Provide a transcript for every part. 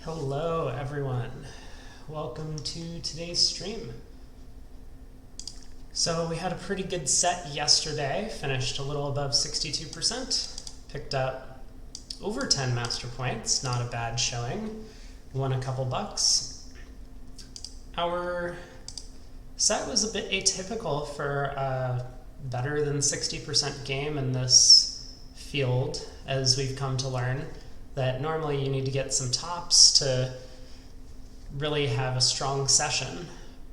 Hello everyone, welcome to today's stream. So we had a pretty good set yesterday, finished a little above 62%, picked up over 10 master points, not a bad showing, won a couple bucks. Our set was a bit atypical for a better than 60% game in this field, as we've come to learn that normally you need to get some tops to really have a strong session,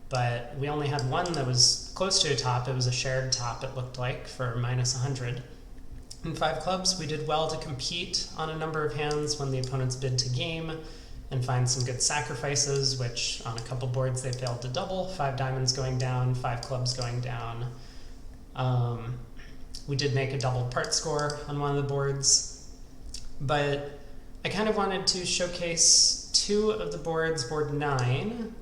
but we only had one that was close to a top. It was a shared top, it looked like, for minus 100. In 5 clubs, we did well to compete on a number of hands when the opponents bid to game and find some good sacrifices, which on a couple boards they failed to double, 5 diamonds going down, 5 clubs going down. We did make a double part score on one of the boards, but I kind of wanted to showcase 2 of the boards, board 9,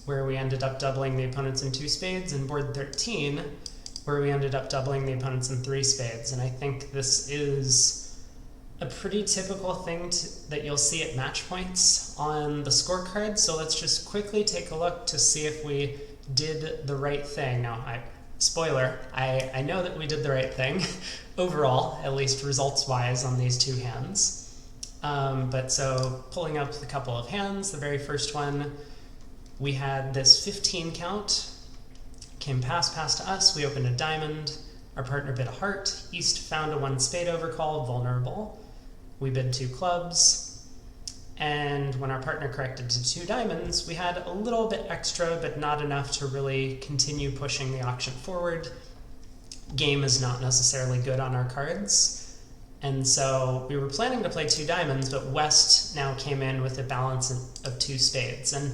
where we ended up doubling the opponents in 2 spades, and board 13, where we ended up doubling the opponents in 3 spades. And I think this is a pretty typical thing that you'll see at match points on the scorecard. So let's just quickly take a look to see if we did the right thing. Now, spoiler, I know that we did the right thing overall, at least results-wise on these 2 hands. But so pulling up a couple of hands, the very first one, we had this 15 count, came pass to us, we opened a diamond, our partner bid a heart, East found a 1 spade overcall, vulnerable, we bid 2 clubs, and when our partner corrected to 2 diamonds, we had a little bit extra, but not enough to really continue pushing the auction forward. Game is not necessarily good on our cards. And so we were planning to play 2 diamonds, but West now came in with a balance of 2 spades. And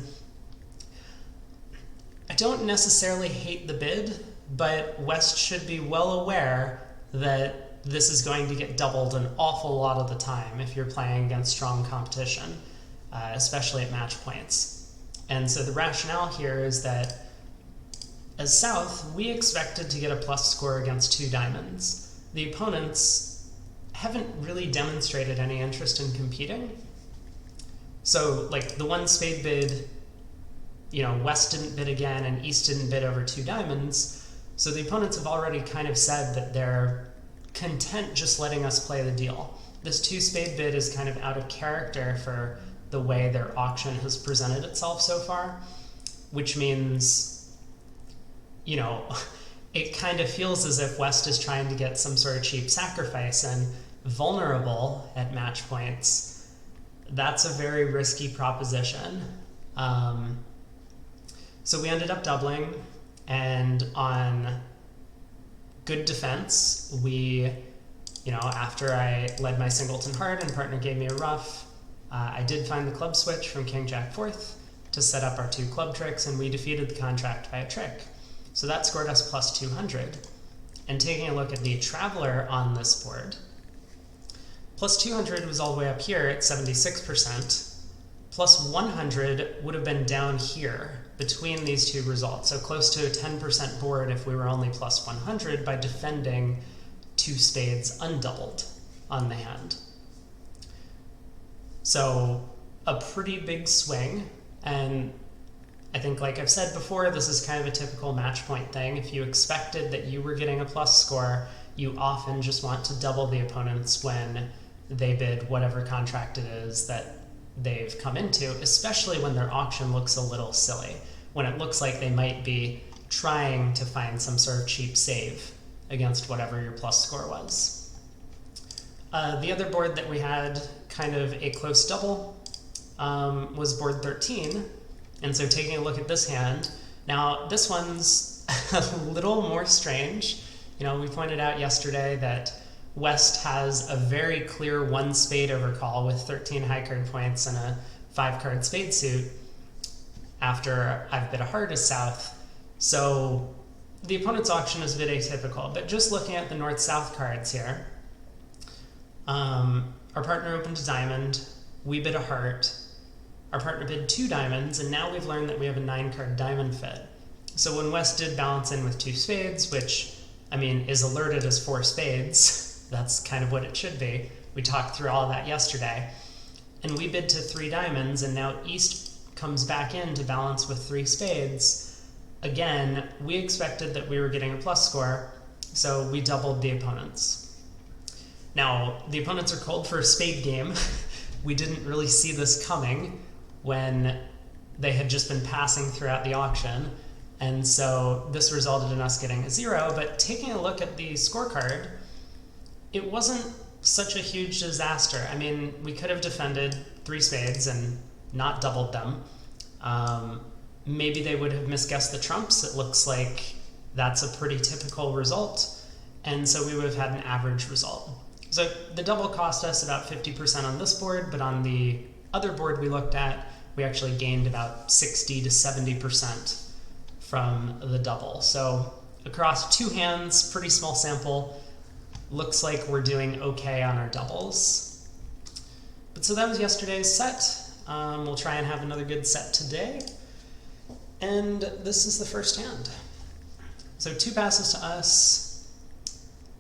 I don't necessarily hate the bid, but West should be well aware that this is going to get doubled an awful lot of the time if you're playing against strong competition, especially at match points. And so the rationale here is that as South, we expected to get a plus score against 2 diamonds. The opponents haven't really demonstrated any interest in competing. So like the 1 spade bid, West didn't bid again and East didn't bid over 2 diamonds. So the opponents have already kind of said that they're content just letting us play the deal. This 2 spade bid is kind of out of character for the way their auction has presented itself so far, which means, it kind of feels as if West is trying to get some sort of cheap sacrifice, and vulnerable at match points, that's a very risky proposition. So we ended up doubling, and on good defense, we, after I led my singleton hard and partner gave me a ruff, I did find the club switch from King Jack 4th to set up our 2 club tricks, and we defeated the contract by a trick. So that scored us plus 200. And taking a look at the Traveler on this board, plus 200 was all the way up here at 76%. Plus 100 would have been down here between these 2 results. So close to a 10% board if we were only plus 100 by defending 2 spades undoubled on the hand. So a pretty big swing, and I think, like I've said before, this is kind of a typical match point thing. If you expected that you were getting a plus score, you often just want to double the opponents when they bid whatever contract it is that they've come into, especially when their auction looks a little silly, when it looks like they might be trying to find some sort of cheap save against whatever your plus score was. The other board that we had kind of a close double was board 13. And so taking a look at this hand, now this one's a little more strange. We pointed out yesterday that West has a very clear 1 spade overcall with 13 high card points and a 5 card spade suit after I've bid a heart as South. So the opponent's auction is a bit atypical, but just looking at the North-South cards here, our partner opened a diamond, we bid a heart, our partner bid 2 diamonds, and now we've learned that we have a 9-card diamond fit. So when West did balance in with 2 spades, which, is alerted as 4 spades, that's kind of what it should be. We talked through all of that yesterday. and we bid to 3 diamonds, and now East comes back in to balance with 3 spades, again, we expected that we were getting a plus score, so we doubled the opponents. Now, the opponents are cold for a spade game. We didn't really see this coming when they had just been passing throughout the auction, and so this resulted in us getting a 0, but taking a look at the scorecard, it wasn't such a huge disaster. I mean, we could have defended 3 spades and not doubled them. Maybe they would have misguessed the trumps. It looks like that's a pretty typical result, and so we would have had an average result. So the double cost us about 50% on this board, but on the other board we looked at, we actually gained about 60 to 70% from the double. So across 2 hands, pretty small sample, looks like we're doing okay on our doubles. But so that was yesterday's set. We'll try and have another good set today. And this is the first hand. So 2 passes to us.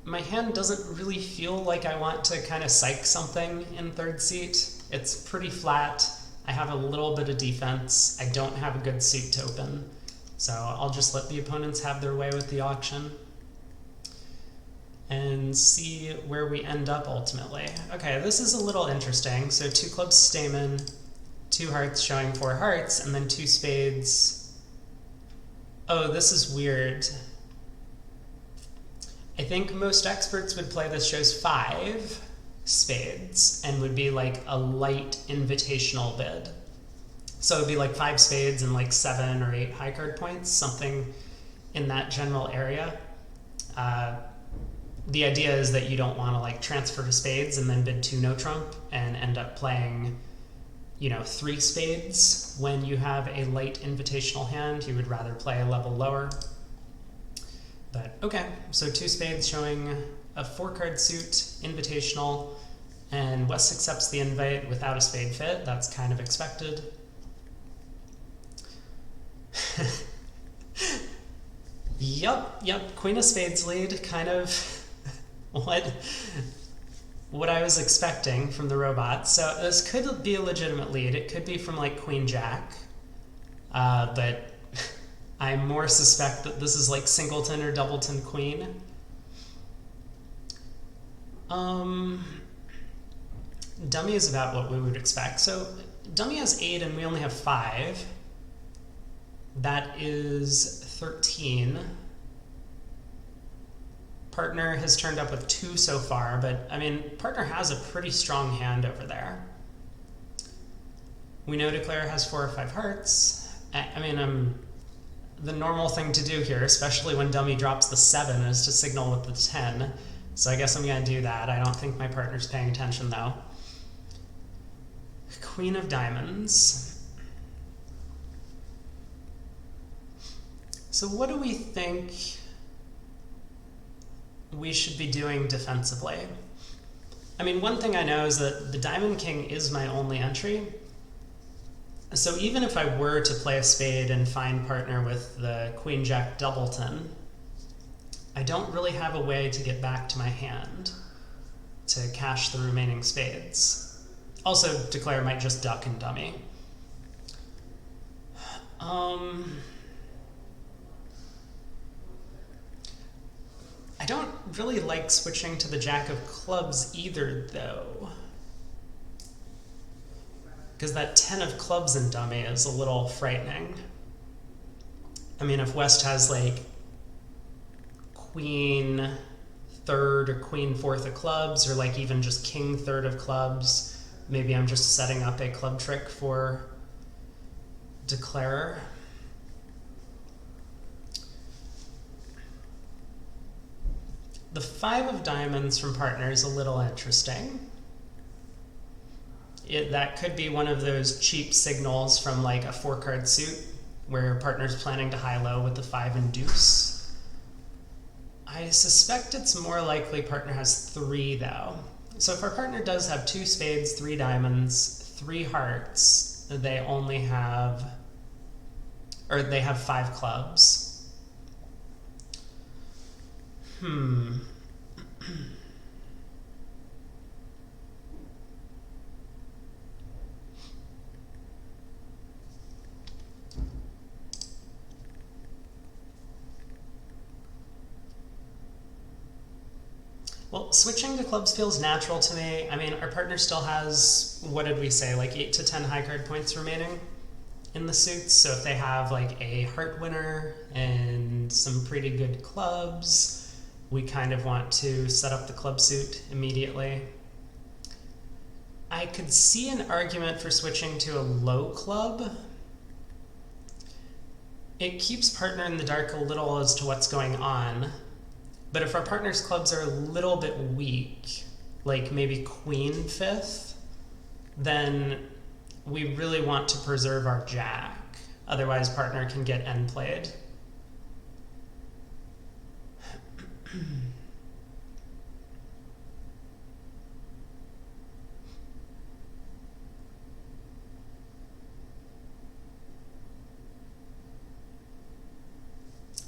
My hand doesn't really feel like I want to kind of psych something in 3rd seat. It's pretty flat. I have a little bit of defense. I don't have a good suit to open. So I'll just let the opponents have their way with the auction and see where we end up ultimately. Okay, this is a little interesting. So 2 clubs Stayman, 2 hearts showing 4 hearts, and then 2 spades. Oh, this is weird. I think most experts would play this shows 5 spades and would be like a light invitational bid. So it'd be like 5 spades and like 7 or 8 high card points, something in that general area. The idea is that you don't want to like transfer to spades and then bid 2 no trump and end up playing, you know, 3 spades when you have a light invitational hand. You would rather play a level lower. But okay, so 2 spades showing a 4-card suit, invitational, and West accepts the invite without a spade fit. That's kind of expected. Yep, Queen of Spades lead, kind of what I was expecting from the robot. So this could be a legitimate lead. It could be from like Queen Jack, but I more suspect that this is like singleton or doubleton queen. Dummy is about what we would expect. So dummy has 8 and we only have 5. That is 13. Partner has turned up with 2 so far, but I mean, partner has a pretty strong hand over there. We know declare has 4 or 5 hearts. I mean, the normal thing to do here, especially when dummy drops the 7, is to signal with the 10. So I guess I'm going to do that. I don't think my partner's paying attention, though. Queen of diamonds. So what do we think we should be doing defensively? I mean, one thing I know is that the diamond king is my only entry. So even if I were to play a spade and find partner with the queen jack doubleton, I don't really have a way to get back to my hand to cash the remaining spades. Also, declare might just duck and dummy. I don't really like switching to the jack of clubs either, though, because that 10 of clubs in dummy is a little frightening. I mean, if West has like queen 3rd or queen 4th of clubs, or like even just king 3rd of clubs, maybe I'm just setting up a club trick for declarer. The 5 of diamonds from partner is a little interesting. That could be one of those cheap signals from like a 4-card suit where partner's planning to high-low with the 5 and deuce. I suspect it's more likely partner has 3 though. So if our partner does have 2 spades, 3 diamonds, 3 hearts, they only have, or they have 5 clubs. Well, switching to clubs feels natural to me. I mean, our partner still has, what did we say, like 8 to 10 high card points remaining in the suits. So if they have like a heart winner and some pretty good clubs, we kind of want to set up the club suit immediately. I could see an argument for switching to a low club. It keeps partner in the dark a little as to what's going on. But if our partner's clubs are a little bit weak, like maybe queen fifth, then we really want to preserve our jack. Otherwise, partner can get end played.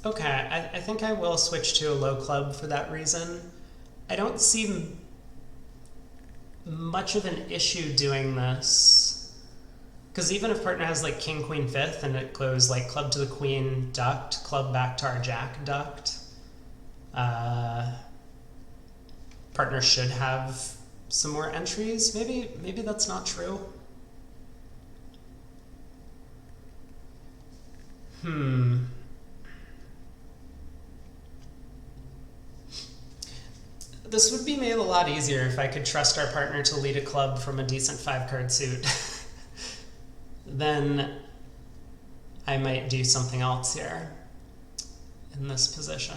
Okay, I think I will switch to a low club for that reason. I don't see much of an issue doing this. Because even if partner has like king, queen, fifth, and it goes like club to the queen, ducked, club back to our jack, ducked, partner should have some more entries. Maybe that's not true. This would be made a lot easier if I could trust our partner to lead a club from a decent 5-card suit. Then I might do something else here in this position.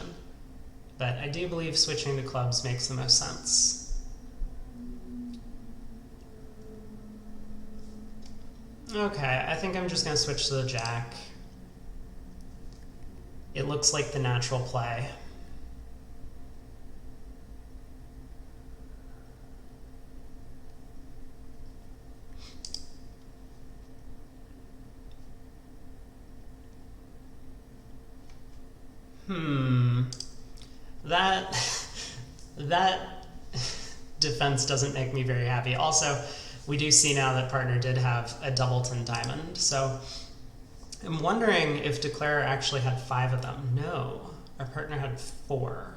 But I do believe switching to clubs makes the most sense. Okay, I think I'm just going to switch to the jack. It looks like the natural play. That defense doesn't make me very happy. Also, we do see now that partner did have a doubleton diamond, so I'm wondering if Declare actually had 5 of them. No, our partner had 4.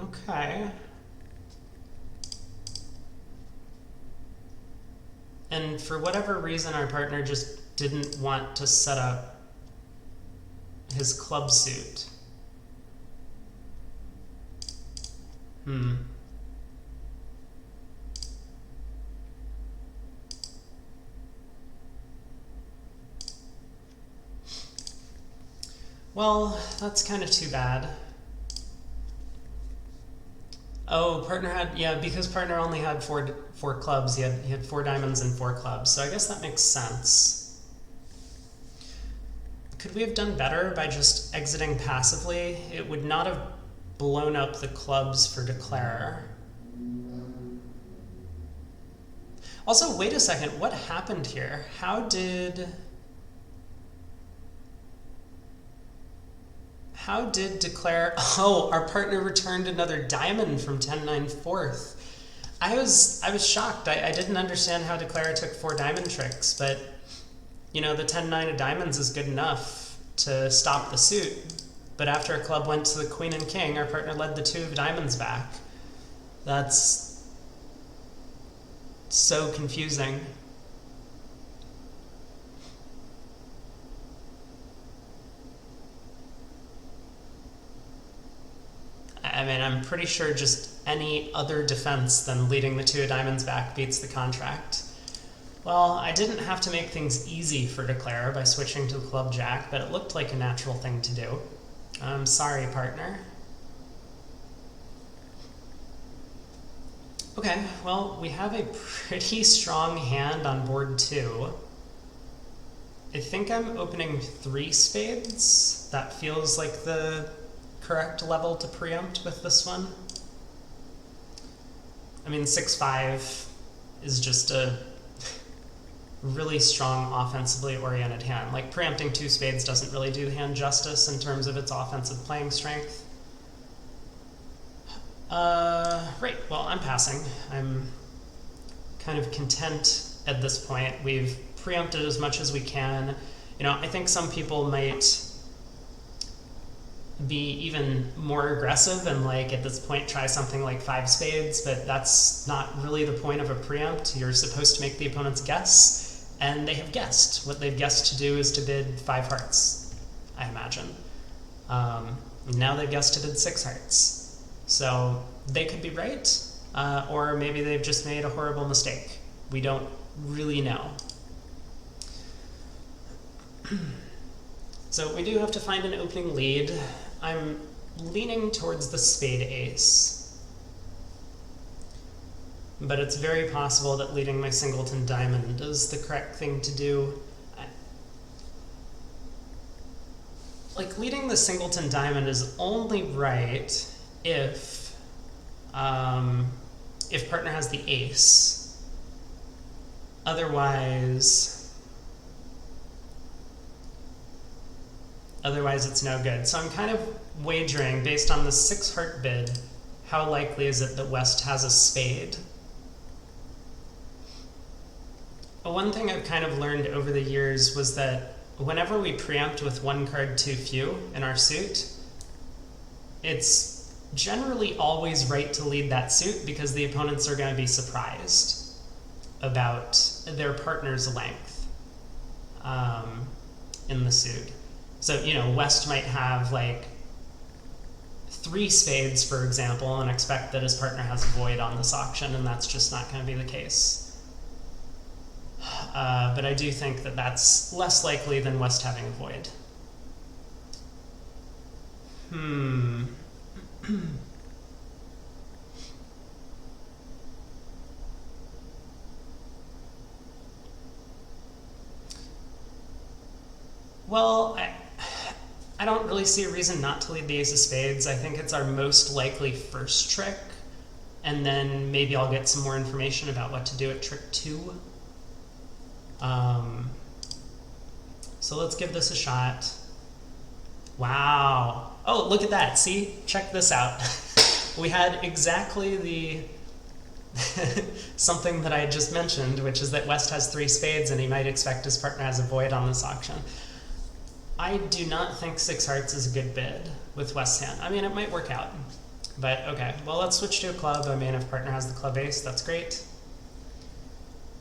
Okay. And for whatever reason, our partner just didn't want to set up his club suit. Well, that's kind of too bad. Oh, partner had, yeah, because partner only had four clubs, he had 4 diamonds and 4 clubs, so I guess that makes sense. Could we have done better by just exiting passively? It would not have blown up the clubs for Declare. Also, wait a second, what happened here? How did Declare... Oh, our partner returned another diamond from 10-9 fourth. I was shocked. I didn't understand how Declare took 4 diamond tricks, but you know, the 10-9 of diamonds is good enough to stop the suit. But after a club went to the queen and king, our partner led the 2 of diamonds back. That's so confusing. I mean, I'm pretty sure just any other defense than leading the 2 of diamonds back beats the contract. Well, I didn't have to make things easy for Declare by switching to the club jack, but it looked like a natural thing to do. I'm sorry, partner. Okay, well, we have a pretty strong hand on board 2. I think I'm opening 3 spades. That feels like the correct level to preempt with this one. I mean, 6-5 is just a really strong offensively oriented hand. Like, preempting 2 spades doesn't really do the hand justice in terms of its offensive playing strength. Right, well, I'm passing. I'm kind of content at this point. We've preempted as much as we can. You know, I think some people might be even more aggressive and like at this point try something like 5 spades, but that's not really the point of a preempt. You're supposed to make the opponents guess, and they have guessed. What they've guessed to do is to bid 5 hearts, I imagine. Now they've guessed to bid 6 hearts. So they could be right, or maybe they've just made a horrible mistake. We don't really know. So we do have to find an opening lead. I'm leaning towards the spade ace, but it's very possible that leading my singleton diamond is the correct thing to do. Like, leading the singleton diamond is only right if partner has the ace. Otherwise it's no good. So I'm kind of wagering, based on the 6 heart bid, how likely is it that West has a spade? One thing I've kind of learned over the years was that whenever we preempt with 1 card too few in our suit, it's generally always right to lead that suit because the opponents are going to be surprised about their partner's length in the suit. So, you know, West might have like 3 spades, for example, and expect that his partner has a void on this auction, and that's just not going to be the case. But I do think that that's less likely than West having a void. Well, I don't really see a reason not to lead the ace of spades. I think it's our most likely first trick, and then maybe I'll get some more information about what to do at trick 2. So let's give this a shot. Wow. Oh, look at that. See? Check this out. We had exactly the something that I just mentioned, which is that West has 3 spades and he might expect his partner has a void on this auction. I do not think 6 hearts is a good bid with West's hand. I mean, it might work out, but okay. Well, let's switch to a club. I mean, if partner has the club ace, that's great.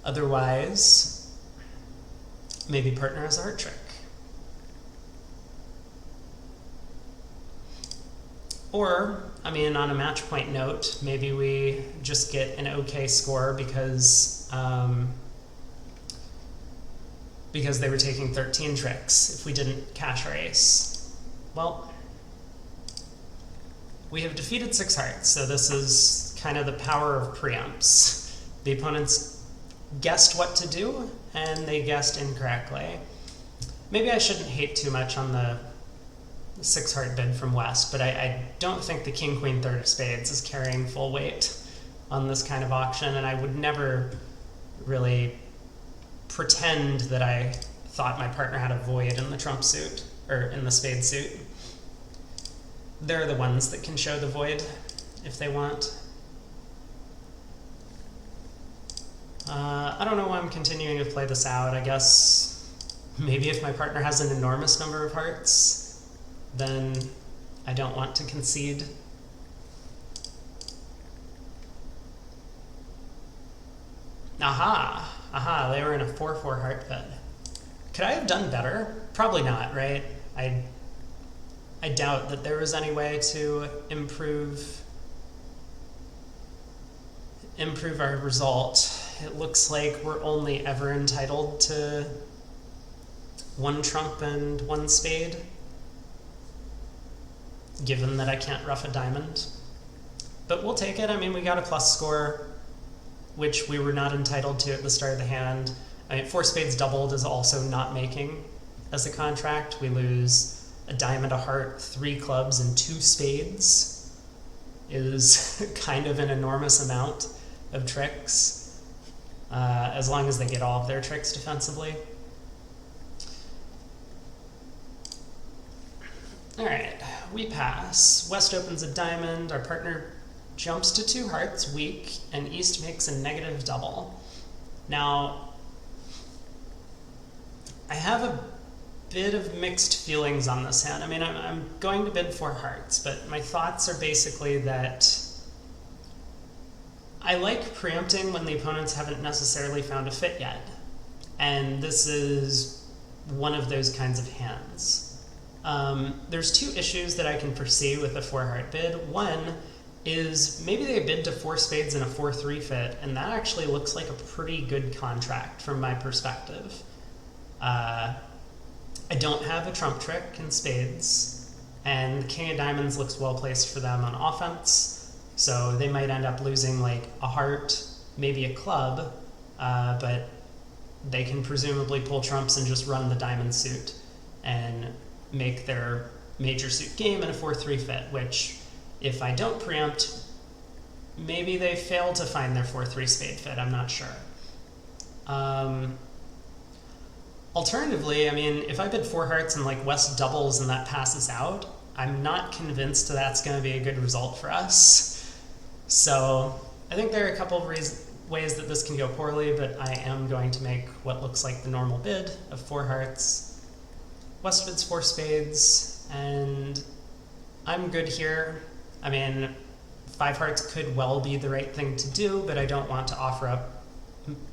Otherwise, maybe partner has a heart trick. Or, I mean, on a match point note, maybe we just get an okay score because they were taking 13 tricks if we didn't cash our ace. Well, we have defeated 6 hearts, so this is kind of the power of preempts. The opponents guessed what to do, and they guessed incorrectly. Maybe I shouldn't hate too much on the 6 heart bid from West, but I don't think the king, queen, third of spades is carrying full weight on this kind of auction, and I would never really pretend that I thought my partner had a void in the trump suit, or in the spade suit. They're the ones that can show the void if they want. I don't know why I'm continuing to play this out. I guess maybe if my partner has an enormous number of hearts, then I don't want to concede. Aha! Aha, they were in a 4-4 heart bed. Could I have done better? Probably not, right? I doubt that there was any way to improve our result. It looks like we're only ever entitled to 1 trump and 1 spade, given that I can't ruff a diamond. But we'll take it. I mean, we got a plus score, which we were not entitled to at the start of the hand. I mean, 4 spades doubled is also not making as a contract. We lose a diamond, a heart, 3 clubs, and 2 spades is kind of an enormous amount of tricks, as long as they get all of their tricks defensively. All right, we pass. West opens a diamond. Our partner jumps to 2 hearts, weak, and East makes a negative double. Now, I have a bit of mixed feelings on this hand. I mean, I'm going to bid 4 hearts, but my thoughts are basically that I like preempting when the opponents haven't necessarily found a fit yet. And this is one of those kinds of hands. There's 2 issues that I can foresee with a 4-heart bid. One is maybe they bid to 4 spades and a 4-3 fit, and that actually looks like a pretty good contract from my perspective. I don't have a trump trick in spades, and the king of diamonds looks well placed for them on offense. So they might end up losing like a heart, maybe a club, but they can presumably pull trumps and just run the diamond suit and make their major suit game in a 4-3 fit, which if I don't preempt, maybe they fail to find their 4-3 spade fit, I'm not sure. Alternatively, I mean, if I bid 4 hearts and like West doubles and that passes out, I'm not convinced that's going to be a good result for us. So I think there are a couple of ways that this can go poorly, but I am going to make what looks like the normal bid of 4 hearts. West bids 4 spades, and I'm good here. I mean, 5 hearts could well be the right thing to do, but I don't want to offer up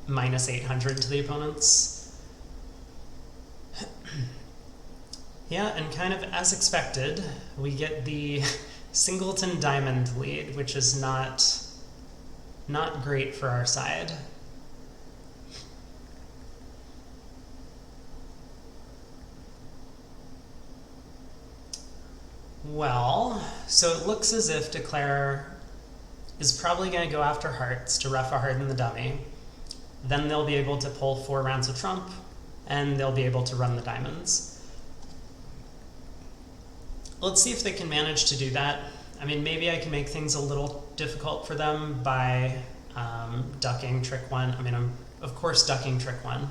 minus 800 to the opponents. Yeah, and kind of as expected, we get the singleton diamond lead, which is not great for our side. Well, so it looks as if Declare is probably going to go after hearts to rough a harden the dummy. Then they'll be able to pull 4 rounds of trump, and they'll be able to run the diamonds. Let's see if they can manage to do that. I mean, maybe I can make things a little difficult for them by ducking trick 1. I mean, I'm of course ducking trick 1.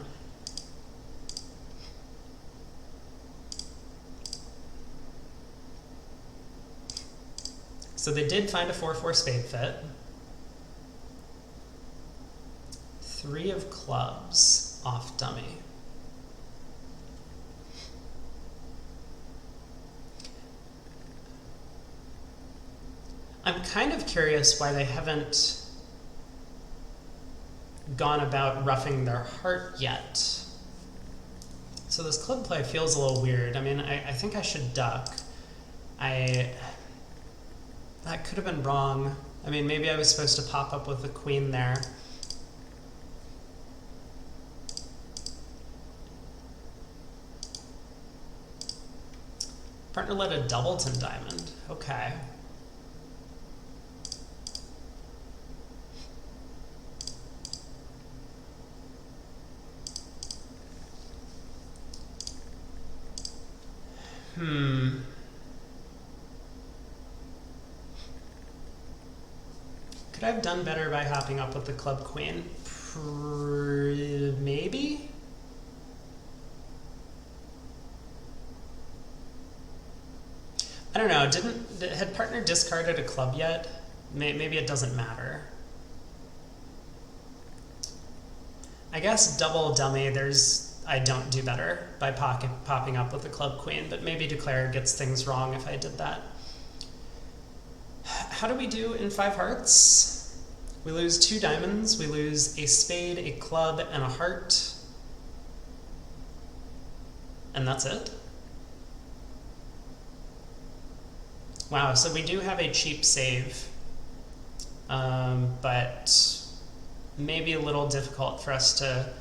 So they did find a 4-4 spade fit. 3 of clubs off dummy. I'm kind of curious why they haven't gone about roughing their heart yet. So this club play feels a little weird. I mean, I think I should duck. That could have been wrong. I mean, maybe I was supposed to pop up with the queen there. Partner led a doubleton diamond. Okay. Could I have done better by hopping up with the club queen? Maybe? I don't know. Had partner discarded a club yet? Maybe it doesn't matter. I guess double dummy, I don't do better by popping up with the club queen, but maybe Declare gets things wrong if I did that. How do we do in 5 hearts? We lose 2 diamonds, we lose a spade, a club, and a heart. And that's it? Wow, so we do have a cheap save, but maybe a little difficult for us to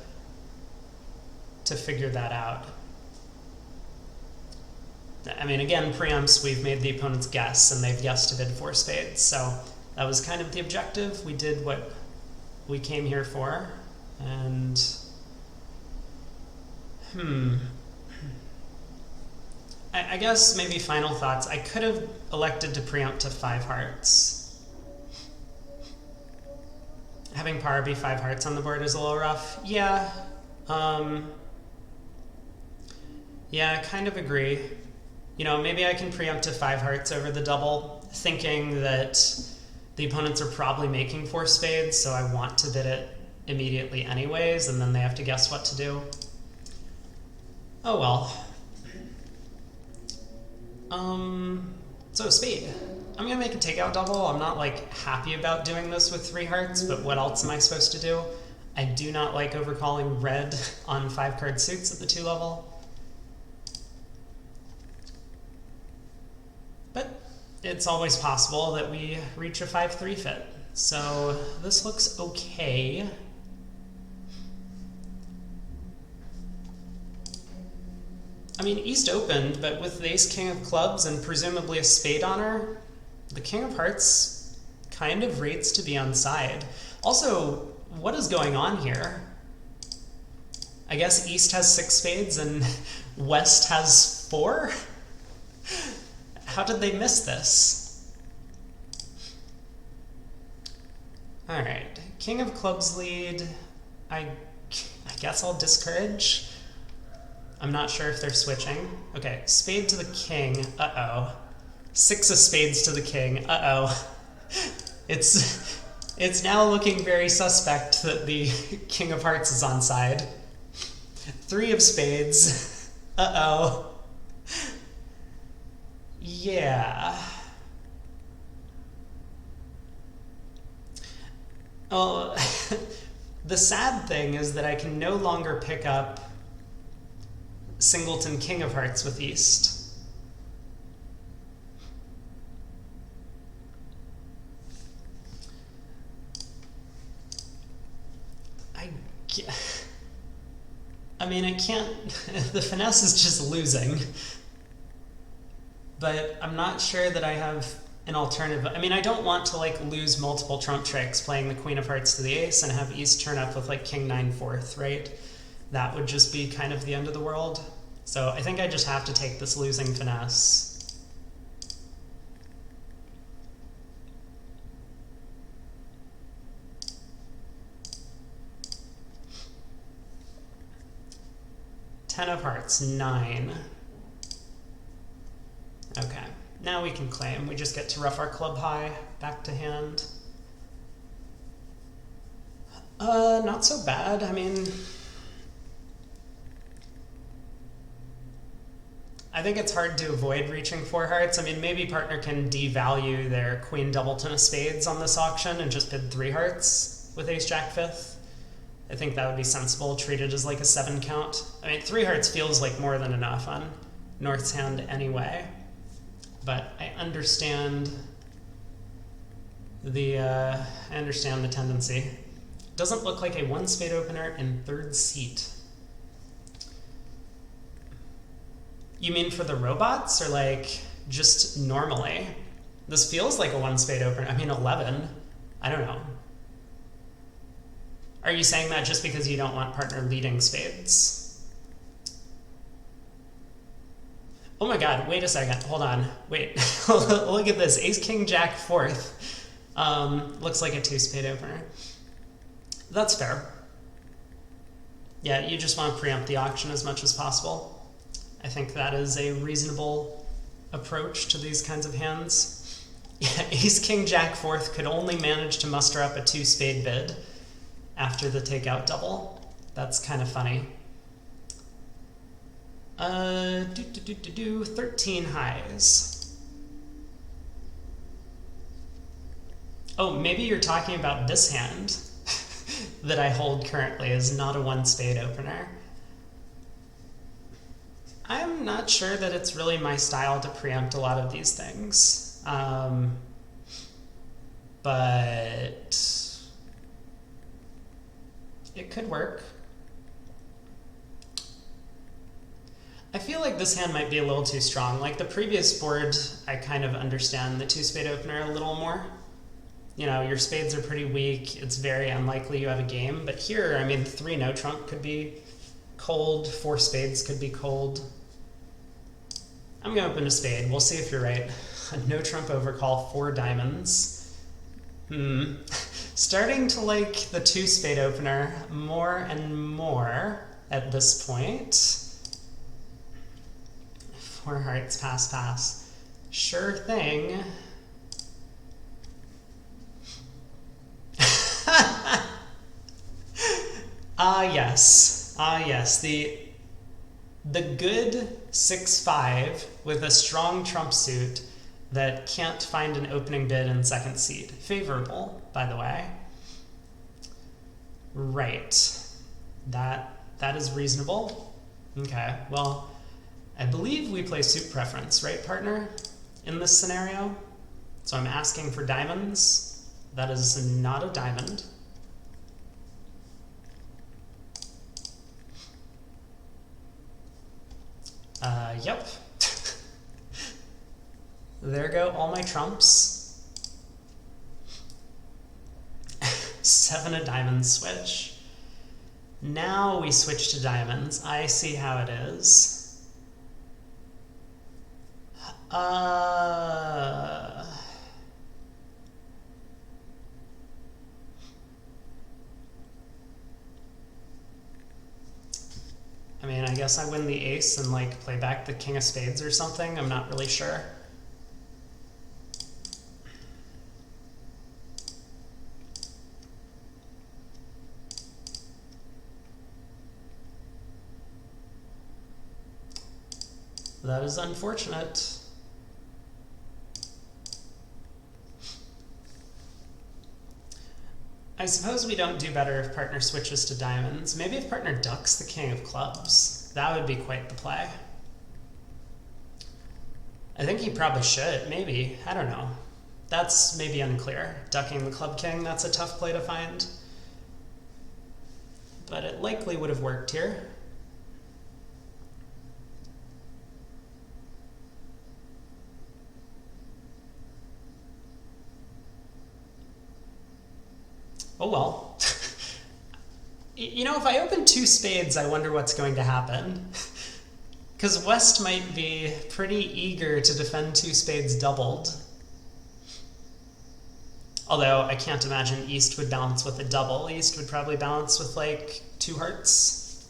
figure that out. I mean, again, preempts, we've made the opponents guess, and they've guessed to bid 4 spades, so that was kind of the objective. We did what we came here for, and I guess maybe final thoughts. I could have elected to preempt to 5 hearts. Having par be 5 hearts on the board is a little rough. Yeah. Yeah, I kind of agree. You know, maybe I can preempt to 5 hearts over the double, thinking that the opponents are probably making 4 spades, so I want to bid it immediately anyways, and then they have to guess what to do. Oh well. So spade. I'm gonna make a takeout double. I'm not like happy about doing this with 3 hearts, but what else am I supposed to do? I do not like overcalling red on 5 card suits at the 2 level. But it's always possible that we reach a 5-3 fit. So this looks okay. I mean, East opened, but with the Ace King of Clubs and presumably a spade on her, the King of Hearts kind of rates to be on side. Also, what is going on here? I guess East has 6 spades and West has 4? How did they miss this? Alright, King of Clubs lead. I guess I'll discourage. I'm not sure if they're switching. Okay, spade to the king. Uh-oh. 6 of spades to the king. Uh-oh. It's now looking very suspect that the King of Hearts is on side. 3 of spades. Uh-oh. Yeah. Oh, the sad thing is that I can no longer pick up Singleton King of Hearts with East. I mean, I can't. The finesse is just losing. But I'm not sure that I have an alternative. I mean, I don't want to like lose multiple trump tricks playing the Queen of Hearts to the ace and have East turn up with like King 9/4, right? That would just be kind of the end of the world. So I think I just have to take this losing finesse. Ten of Hearts, 9. Okay, now we can claim. We just get to ruff our club high, back to hand. Not so bad. I mean, I think it's hard to avoid reaching 4 hearts. I mean, maybe partner can devalue their Queen Doubleton of Spades on this auction and just bid 3 hearts with Ace Jack 5th. I think that would be sensible, treated as like a 7 count. I mean, 3 hearts feels like more than enough on North's hand anyway. But I understand the tendency. Doesn't look like a 1 spade opener in 3rd seat. You mean for the robots or like just normally? This feels like a 1 spade opener. I mean, 11. I don't know. Are you saying that just because you don't want partner leading spades? Oh my god, wait a second. Hold on. Wait. Look at this. Ace King Jack 4th. Looks like a 2 spade opener. That's fair. Yeah, you just want to preempt the auction as much as possible. I think that is a reasonable approach to these kinds of hands. Yeah, Ace King Jack 4th could only manage to muster up a 2 spade bid after the takeout double. That's kind of funny. 13 highs. Oh, maybe you're talking about this hand that I hold currently is not a 1 spade opener. I'm not sure that it's really my style to preempt a lot of these things. But it could work. I feel like this hand might be a little too strong. Like the previous board, I kind of understand the 2 spade opener a little more. You know, your spades are pretty weak. It's very unlikely you have a game. But here, I mean, 3 no trump could be cold. 4 spades could be cold. I'm going to open a spade. We'll see if you're right. No trump overcall, 4 diamonds. Starting to like the 2 spade opener more and more at this point. 4 hearts, pass, pass. Sure thing. Yes. Ah, yes. The The good 6-5 with a strong trump suit that can't find an opening bid in second seed. Favorable, by the way. Right. That is reasonable. Okay, well, I believe we play suit preference, right, partner, in this scenario? So I'm asking for diamonds. That is not a diamond. Yep. There go all my trumps. 7 of diamonds switch. Now we switch to diamonds. I see how it is. I mean, I guess I win the ace and like play back the king of spades or something. I'm not really sure. That is unfortunate. I suppose we don't do better if partner switches to diamonds. Maybe if partner ducks the king of clubs. That would be quite the play. I think he probably should, maybe. I don't know. That's maybe unclear. Ducking the club king, that's a tough play to find. But it likely would have worked here. Oh well. You know, if I open 2 spades, I wonder what's going to happen. Because West might be pretty eager to defend 2 spades doubled. Although I can't imagine East would balance with a double. East would probably balance with like 2 hearts.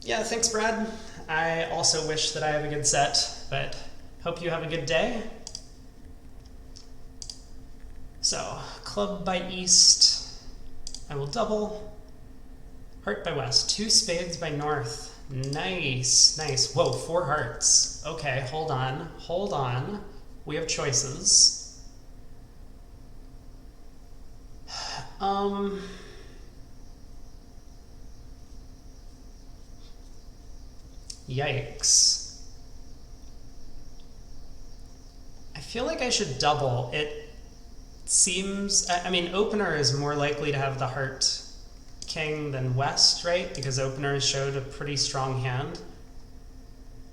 Yeah, thanks, Brad. I also wish that I have a good set, but hope you have a good day. So, club by East, I will double. Heart by West, 2 spades by North. Nice, nice. Whoa, 4 hearts. Okay, hold on, hold on. We have choices. Yikes. I feel like I should double. It seems, I mean, opener is more likely to have the heart king than West, right? Because openers showed a pretty strong hand.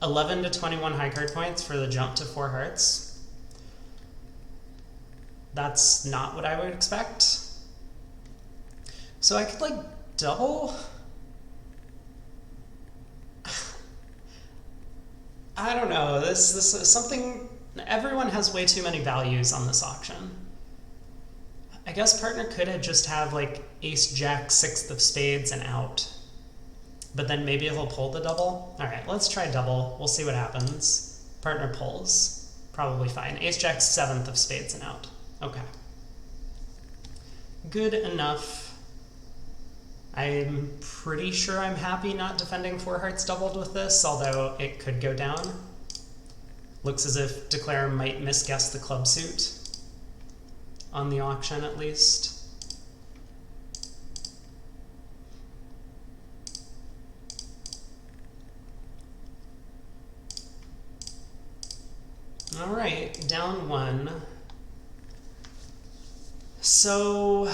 11 to 21 high card points for the jump to 4 hearts. That's not what I would expect. So I could like double. I don't know. This is something. Everyone has way too many values on this auction. I guess partner could have just have like ace jack 6th of spades and out. But then maybe he'll pull the double. All right, let's try double. We'll see what happens. Partner pulls. Probably fine. Ace jack 7th of spades and out. Okay. Good enough. I'm pretty sure I'm happy not defending 4 hearts doubled with this, although it could go down. Looks as if Declare might misguess the club suit. On the auction, at least. All right, down 1. So,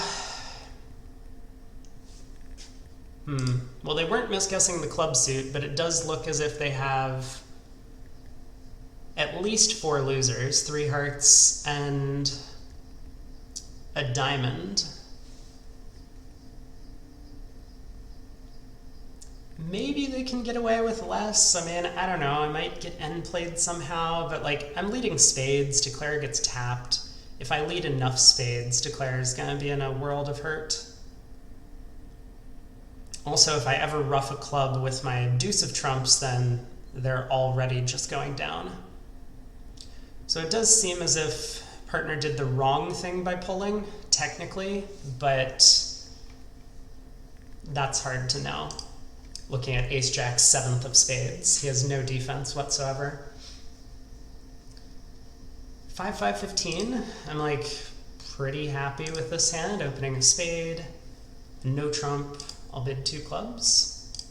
well, they weren't misguessing the club suit, but it does look as if they have at least 4 losers, 3 hearts and a diamond. Maybe they can get away with less. I mean, I don't know. I might get end played somehow, but like I'm leading spades. Declare gets tapped. If I lead enough spades, Declare is going to be in a world of hurt. Also, if I ever ruff a club with my deuce of trumps, then they're already just going down. So it does seem as if partner did the wrong thing by pulling, technically, but That's hard to know. Looking at ace jack 7th of spades, he has no defense whatsoever. 5-5-15, I'm like pretty happy with this hand, opening a spade, no trump, I'll bid 2 clubs.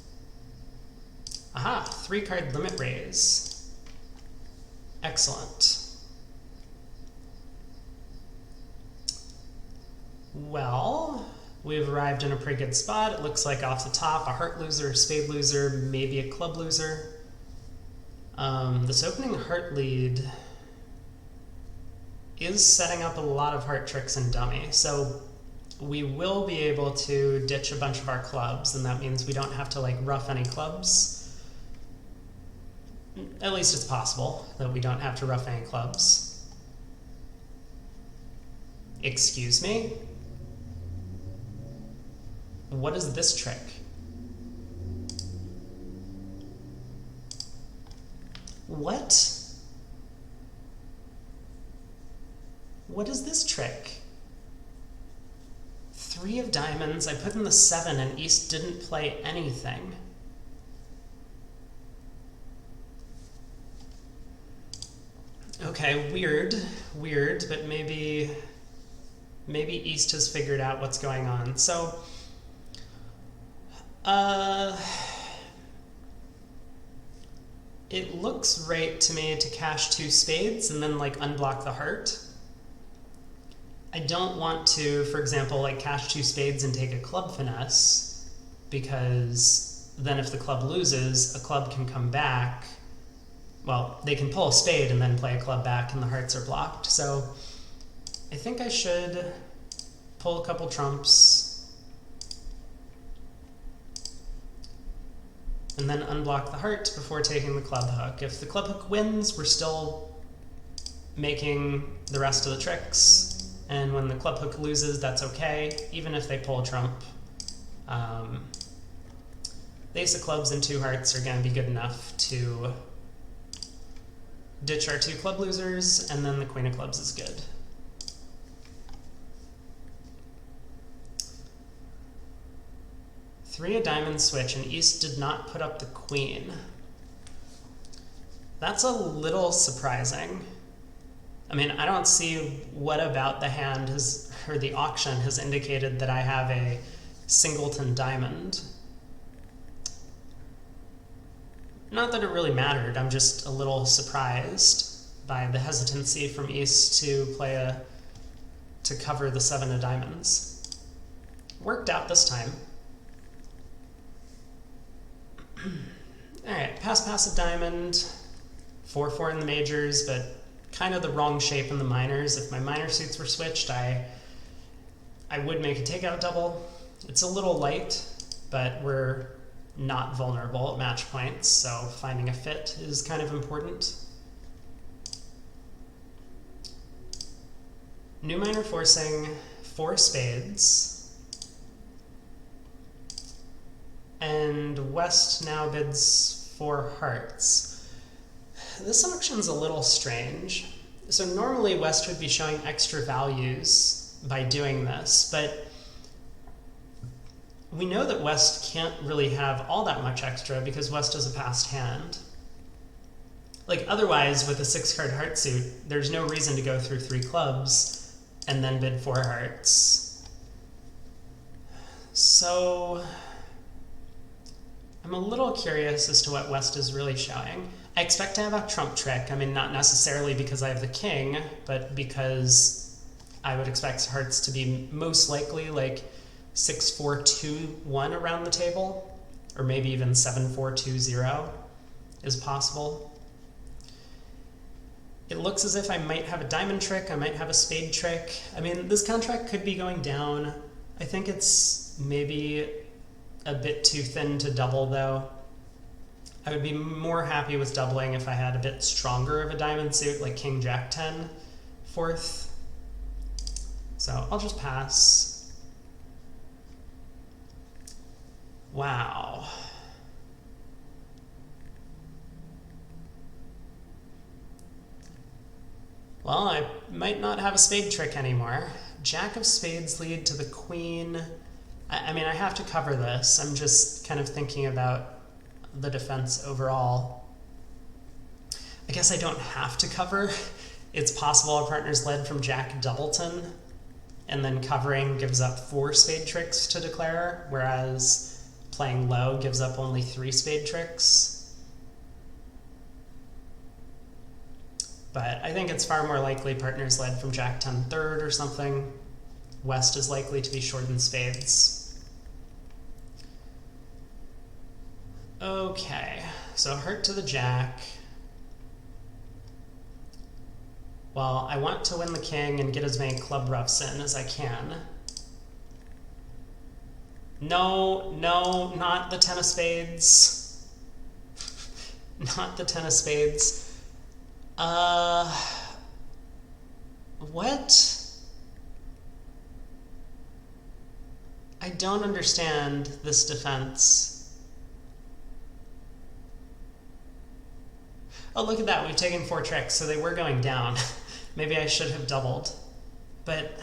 Aha, 3-card limit raise. Excellent. Well, we've arrived in a pretty good spot. It looks like off the top, a heart loser, a spade loser, maybe a club loser. This opening heart lead is setting up a lot of heart tricks and dummy, so we will be able to ditch a bunch of our clubs, and that means we don't have to like rough any clubs. At least it's possible that we don't have to rough any clubs. Excuse me? What is this trick? What? What is this trick? 3 of diamonds, I put in the 7 and East didn't play anything. Okay, weird, but maybe East has figured out what's going on. So, it looks right to me to cash 2 spades and then like unblock the heart. I don't want to, for example, like cash 2 spades and take a club finesse, because then if the club loses, a club can come back. Well, they can pull a spade and then play a club back and the hearts are blocked. So I think I should pull a couple trumps and then unblock the heart before taking the club hook. If the club hook wins, we're still making the rest of the tricks. And when the club hook loses, that's okay, even if they pull a trump. The ace of clubs and 2 hearts are going to be good enough to ditch our 2 club losers, and then the queen of clubs is good. Three of diamonds switch, and East did not put up the queen. That's a little surprising. I mean, I don't see what about the hand has, or the auction has indicated that I have a singleton diamond. Not that it really mattered, I'm just a little surprised by the hesitancy from East to play to cover the 7 of diamonds. Worked out this time. Alright, pass of diamond, 4-4 in the majors, but kind of the wrong shape in the minors. If my minor suits were switched, I would make a takeout double. It's a little light, but we're not vulnerable at match points, so finding a fit is kind of important. New minor forcing 4 spades, and West now bids 4 hearts. This auction's a little strange. So normally West would be showing extra values by doing this, but we know that West can't really have all that much extra because West is a passed hand. Like otherwise, with a 6-card heart suit, there's no reason to go through 3 clubs and then bid 4 hearts. So I'm a little curious as to what West is really showing. I expect to have a trump trick. I mean, not necessarily because I have the king, but because I would expect hearts to be most likely like 6-4-2-1 around the table, or maybe even 7-4-2-0 is possible. It looks as if I might have a diamond trick, I might have a spade trick. I mean, this contract could be going down. I think it's maybe a bit too thin to double though. I would be more happy with doubling if I had a bit stronger of a diamond suit, like King Jack 10 4th. So I'll just pass. Wow. Well, I might not have a spade trick anymore. Jack of spades lead to the queen, I mean, I have to cover this. I'm just kind of thinking about the defense overall. I guess I don't have to cover. It's possible our partner's led from Jack Doubleton, and then covering gives up 4 spade tricks to declare, whereas playing low gives up only 3 spade tricks. But I think it's far more likely partner's led from Jack 10 third or something. West is likely to be short in spades. Okay, so heart to the Jack. Well, I want to win the king and get as many club roughs in as I can. No, no, not the 10 of spades. Not the 10 of spades. What? I don't understand this defense. Oh, look at that. We've taken 4 tricks, so they were going down. Maybe I should have doubled. But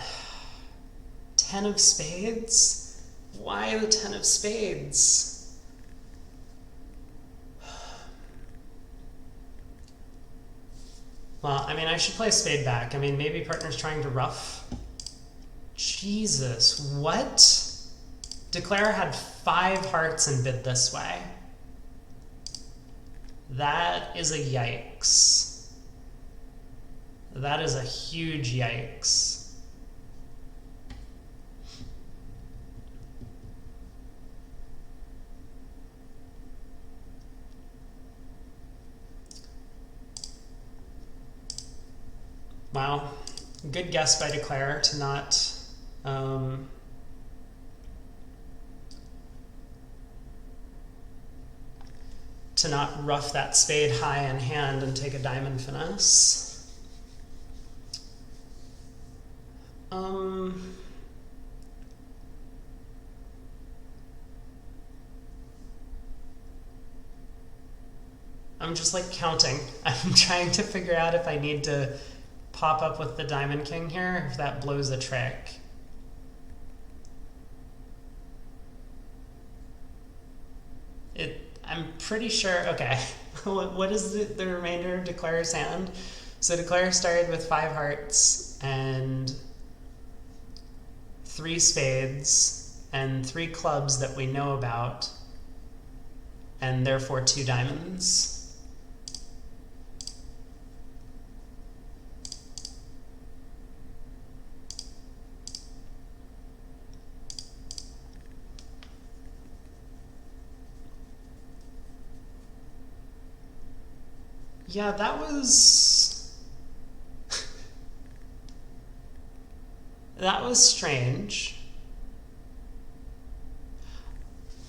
10 of spades? Why the 10 of spades? Well, I mean, I should play spade back. I mean, maybe partner's trying to ruff. Jesus, what? Declare had 5 hearts and bid this way. That is a yikes. That is a huge yikes. Wow, good guess by Declare to not rough that spade high in hand and take a diamond finesse. I'm just like counting. I'm trying to figure out if I need to pop up with the diamond king here, if that blows a trick. I'm pretty sure, okay. What is the remainder of Declare's hand? So Declare started with 5 hearts and 3 spades and 3 clubs that we know about, and therefore 2 diamonds. Yeah, that was strange.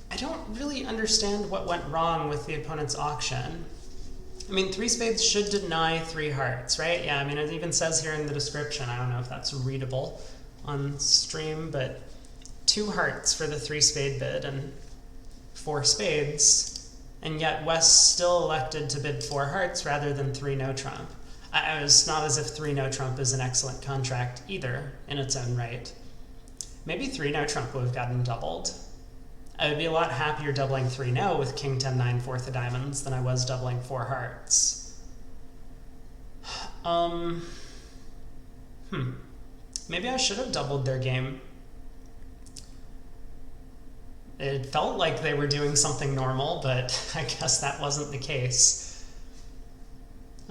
I don't really understand what went wrong with the opponent's auction. I mean, 3 spades should deny 3 hearts, right? Yeah, I mean, it even says here in the description, I don't know if that's readable on stream, but 2 hearts for the 3 spade bid and 4 spades. And yet West still elected to bid 4 hearts rather than 3 no trump. It's not as if 3 no trump is an excellent contract either in its own right. Maybe 3 no trump would have gotten doubled. I would be a lot happier doubling 3 no with king 10 9 4th of diamonds than I was doubling 4 hearts. Maybe I should have doubled their game. It felt like they were doing something normal, but I guess that wasn't the case.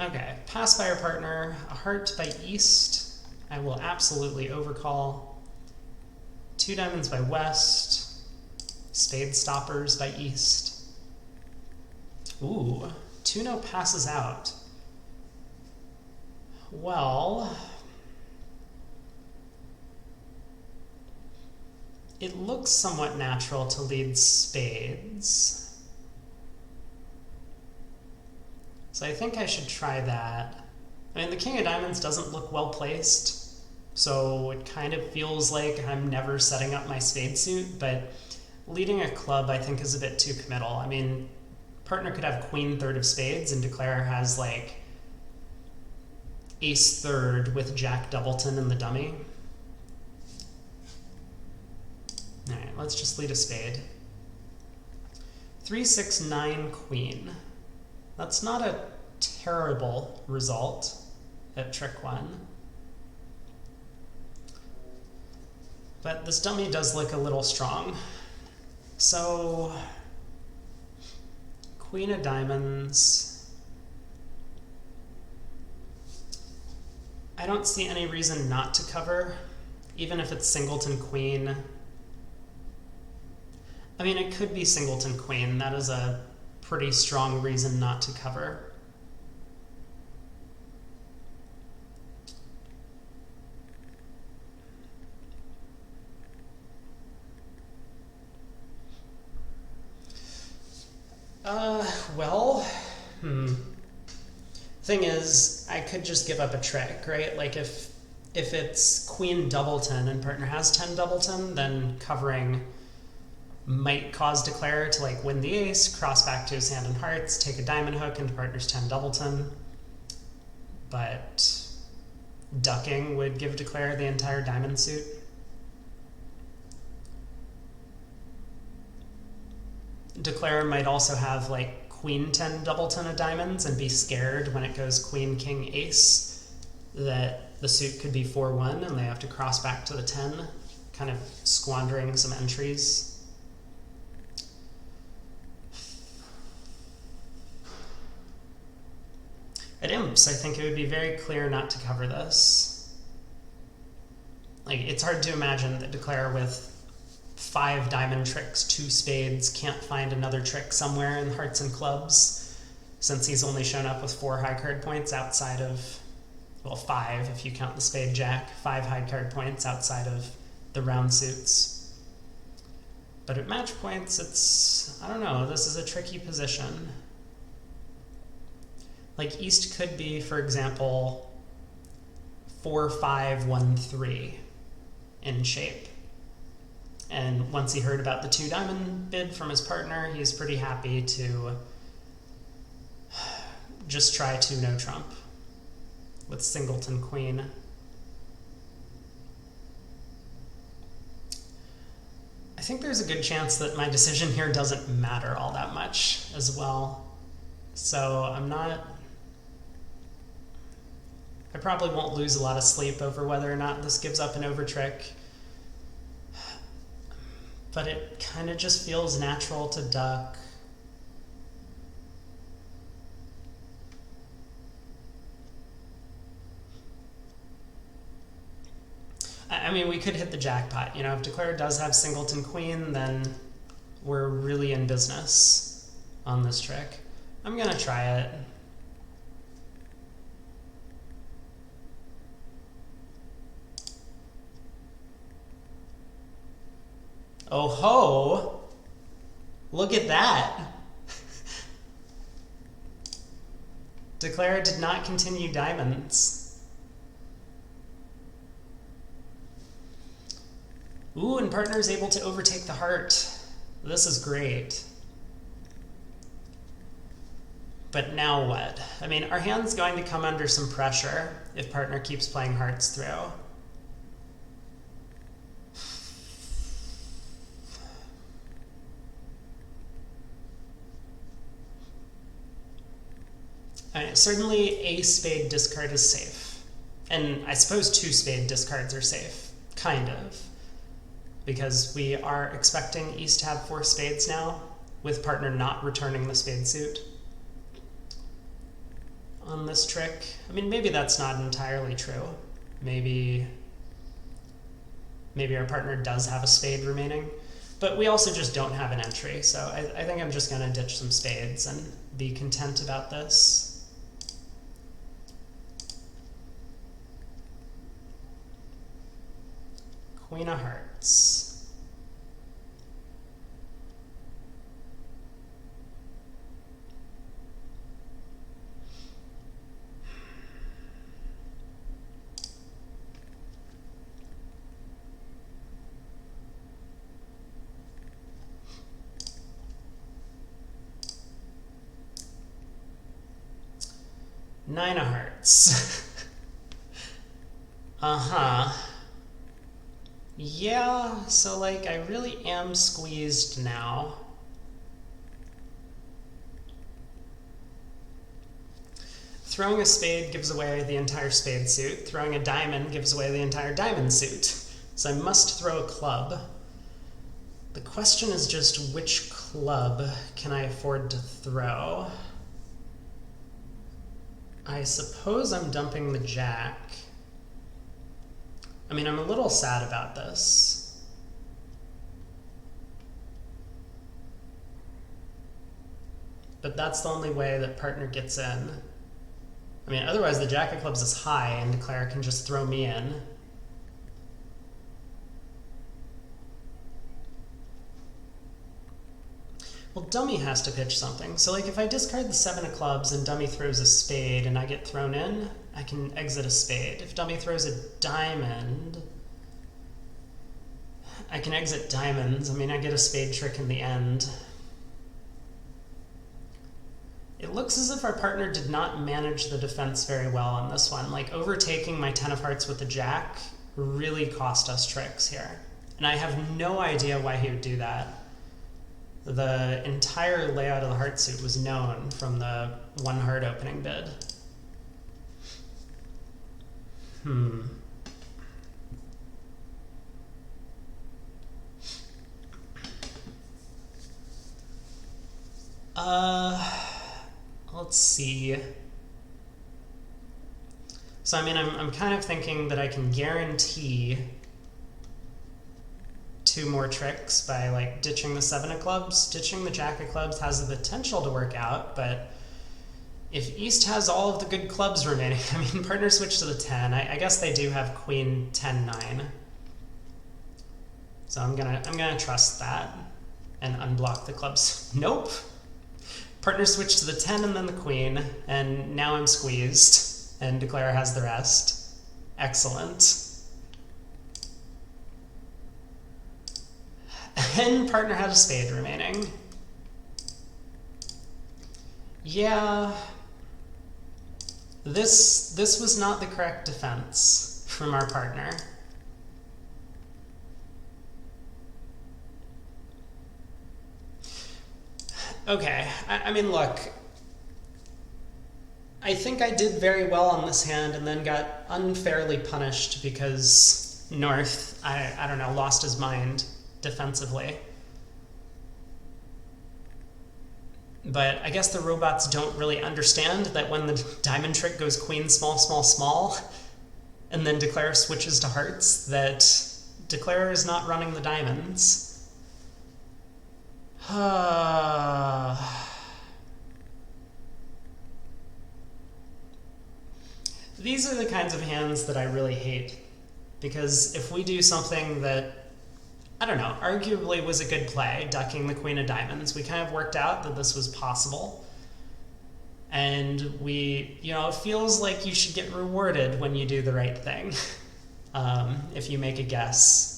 Okay, pass by our partner, a heart by East. I will absolutely overcall. 2 diamonds by West, spade stoppers by East. Ooh, 2 no passes out. Well, it looks somewhat natural to lead spades. So I think I should try that. I mean, the king of diamonds doesn't look well placed, so it kind of feels like I'm never setting up my spade suit, but leading a club I think is a bit too committal. I mean, partner could have queen 3rd of spades and Declare has like ace 3rd with Jack Doubleton in the dummy. Alright, let's just lead a spade. 3, 6, 9, queen. That's not a terrible result at trick 1. But this dummy does look a little strong. So, queen of diamonds. I don't see any reason not to cover, even if it's singleton queen. I mean, it could be singleton queen. That is a pretty strong reason not to cover. Thing is, I could just give up a trick, right? Like if it's queen doubleton and partner has 10 doubleton, then covering might cause declare to like win the ace, cross back to his hand and hearts, take a diamond hook into partner's 10 doubleton. But ducking would give declare the entire diamond suit. Declare might also have like queen 10 doubleton of diamonds and be scared when it goes queen king ace that the suit could be 4-1 and they have to cross back to the 10, kind of squandering some entries. At imps, I think it would be very clear not to cover this. Like, it's hard to imagine that declare with 5 diamond tricks, 2 spades, can't find another trick somewhere in hearts and clubs, since he's only shown up with 4 high card points outside of, well, 5 if you count the spade jack, 5 high card points outside of the round suits. But at match points, it's, I don't know, this is a tricky position. Like, East could be, for example, 4-5-1-3 in shape. And once he heard about the 2 diamond bid from his partner, he's pretty happy to just try 2 no trump with singleton queen. I think there's a good chance that my decision here doesn't matter all that much as well. So I probably won't lose a lot of sleep over whether or not this gives up an over trick. But it kind of just feels natural to duck. I mean, we could hit the jackpot. You know, if declare does have singleton queen, then we're really in business on this trick. I'm gonna try it. Oh ho! Look at that! Declare did not continue diamonds. Ooh, and partner is able to overtake the heart. This is great. But now what? I mean, our hand's going to come under some pressure if partner keeps playing hearts through. Certainly a spade discard is safe. And I suppose 2 spade discards are safe, kind of. Because we are expecting East to have 4 spades now, with partner not returning the spade suit on this trick. I mean, maybe that's not entirely true. Maybe our partner does have a spade remaining. But we also just don't have an entry, so I think I'm just going to ditch some spades and be content about this. Queen of Hearts. Nine of Hearts. Uh-huh. Yeah, so like I really am squeezed now. Throwing a spade gives away the entire spade suit. Throwing a diamond gives away the entire diamond suit. So I must throw a club. The question is just which club can I afford to throw? I suppose I'm dumping the jack. I mean, I'm a little sad about this. But that's the only way that partner gets in. I mean, otherwise the jack of clubs is high and Declare can just throw me in. Well, dummy has to pitch something. So like if I discard the 7 of clubs and dummy throws a spade and I get thrown in, I can exit a spade. If dummy throws a diamond, I can exit diamonds. I mean, I get a spade trick in the end. It looks as if our partner did not manage the defense very well on this one. Like overtaking my 10 of hearts with the jack really cost us tricks here. And I have no idea why he would do that. The entire layout of the heart suit was known from the 1 heart opening bid. Let's see. So I mean, I'm kind of thinking that I can guarantee 2 more tricks by like ditching the 7 of clubs. Ditching the jack of clubs has the potential to work out, but if East has all of the good clubs remaining, I mean, partner switch to the 10. I guess they do have queen 10-9. So I'm gonna trust that and unblock the clubs. Nope. Partner switch to the 10 and then the queen, and now I'm squeezed, and Declare has the rest. Excellent. And partner had a spade remaining. Yeah. This was not the correct defense from our partner. Okay, I mean, look. I think I did very well on this hand and then got unfairly punished because North, I don't know, lost his mind defensively. But I guess the robots don't really understand that when the diamond trick goes queen small, small, small, and then Declare switches to hearts, that Declare is not running the diamonds. These are the kinds of hands that I really hate, because if we do something that, I don't know, arguably was a good play, ducking the queen of diamonds, we kind of worked out that this was possible. And we, you know, it feels like you should get rewarded when you do the right thing, if you make a guess.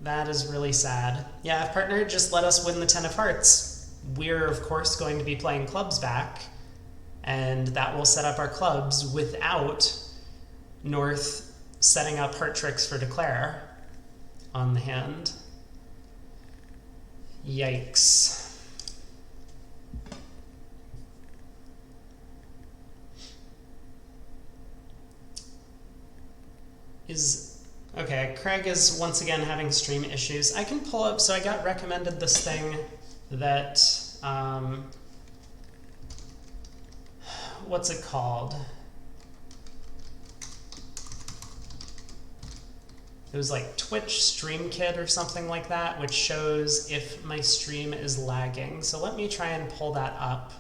That is really sad. Yeah, if partner had just let us win the 10 of hearts, we're of course going to be playing clubs back, and that will set up our clubs without North setting up heart tricks for Declare on the hand. Yikes. Okay, Craig is once again having stream issues. I can pull up, so I got recommended this thing that, what's it called? It was like Twitch Stream Kit or something like that, which shows if my stream is lagging. So let me try and pull that up.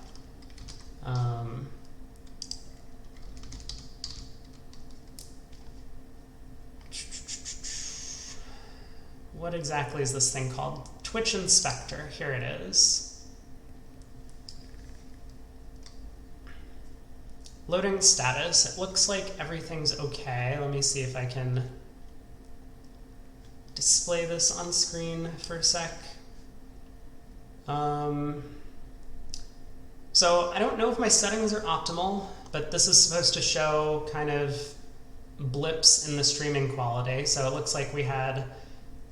What exactly is this thing called? Twitch Inspector. Here it is. Loading status. It looks like everything's okay. Let me see if I can display this on screen for a sec. So I don't know if my settings are optimal, but this is supposed to show kind of blips in the streaming quality. So it looks like we had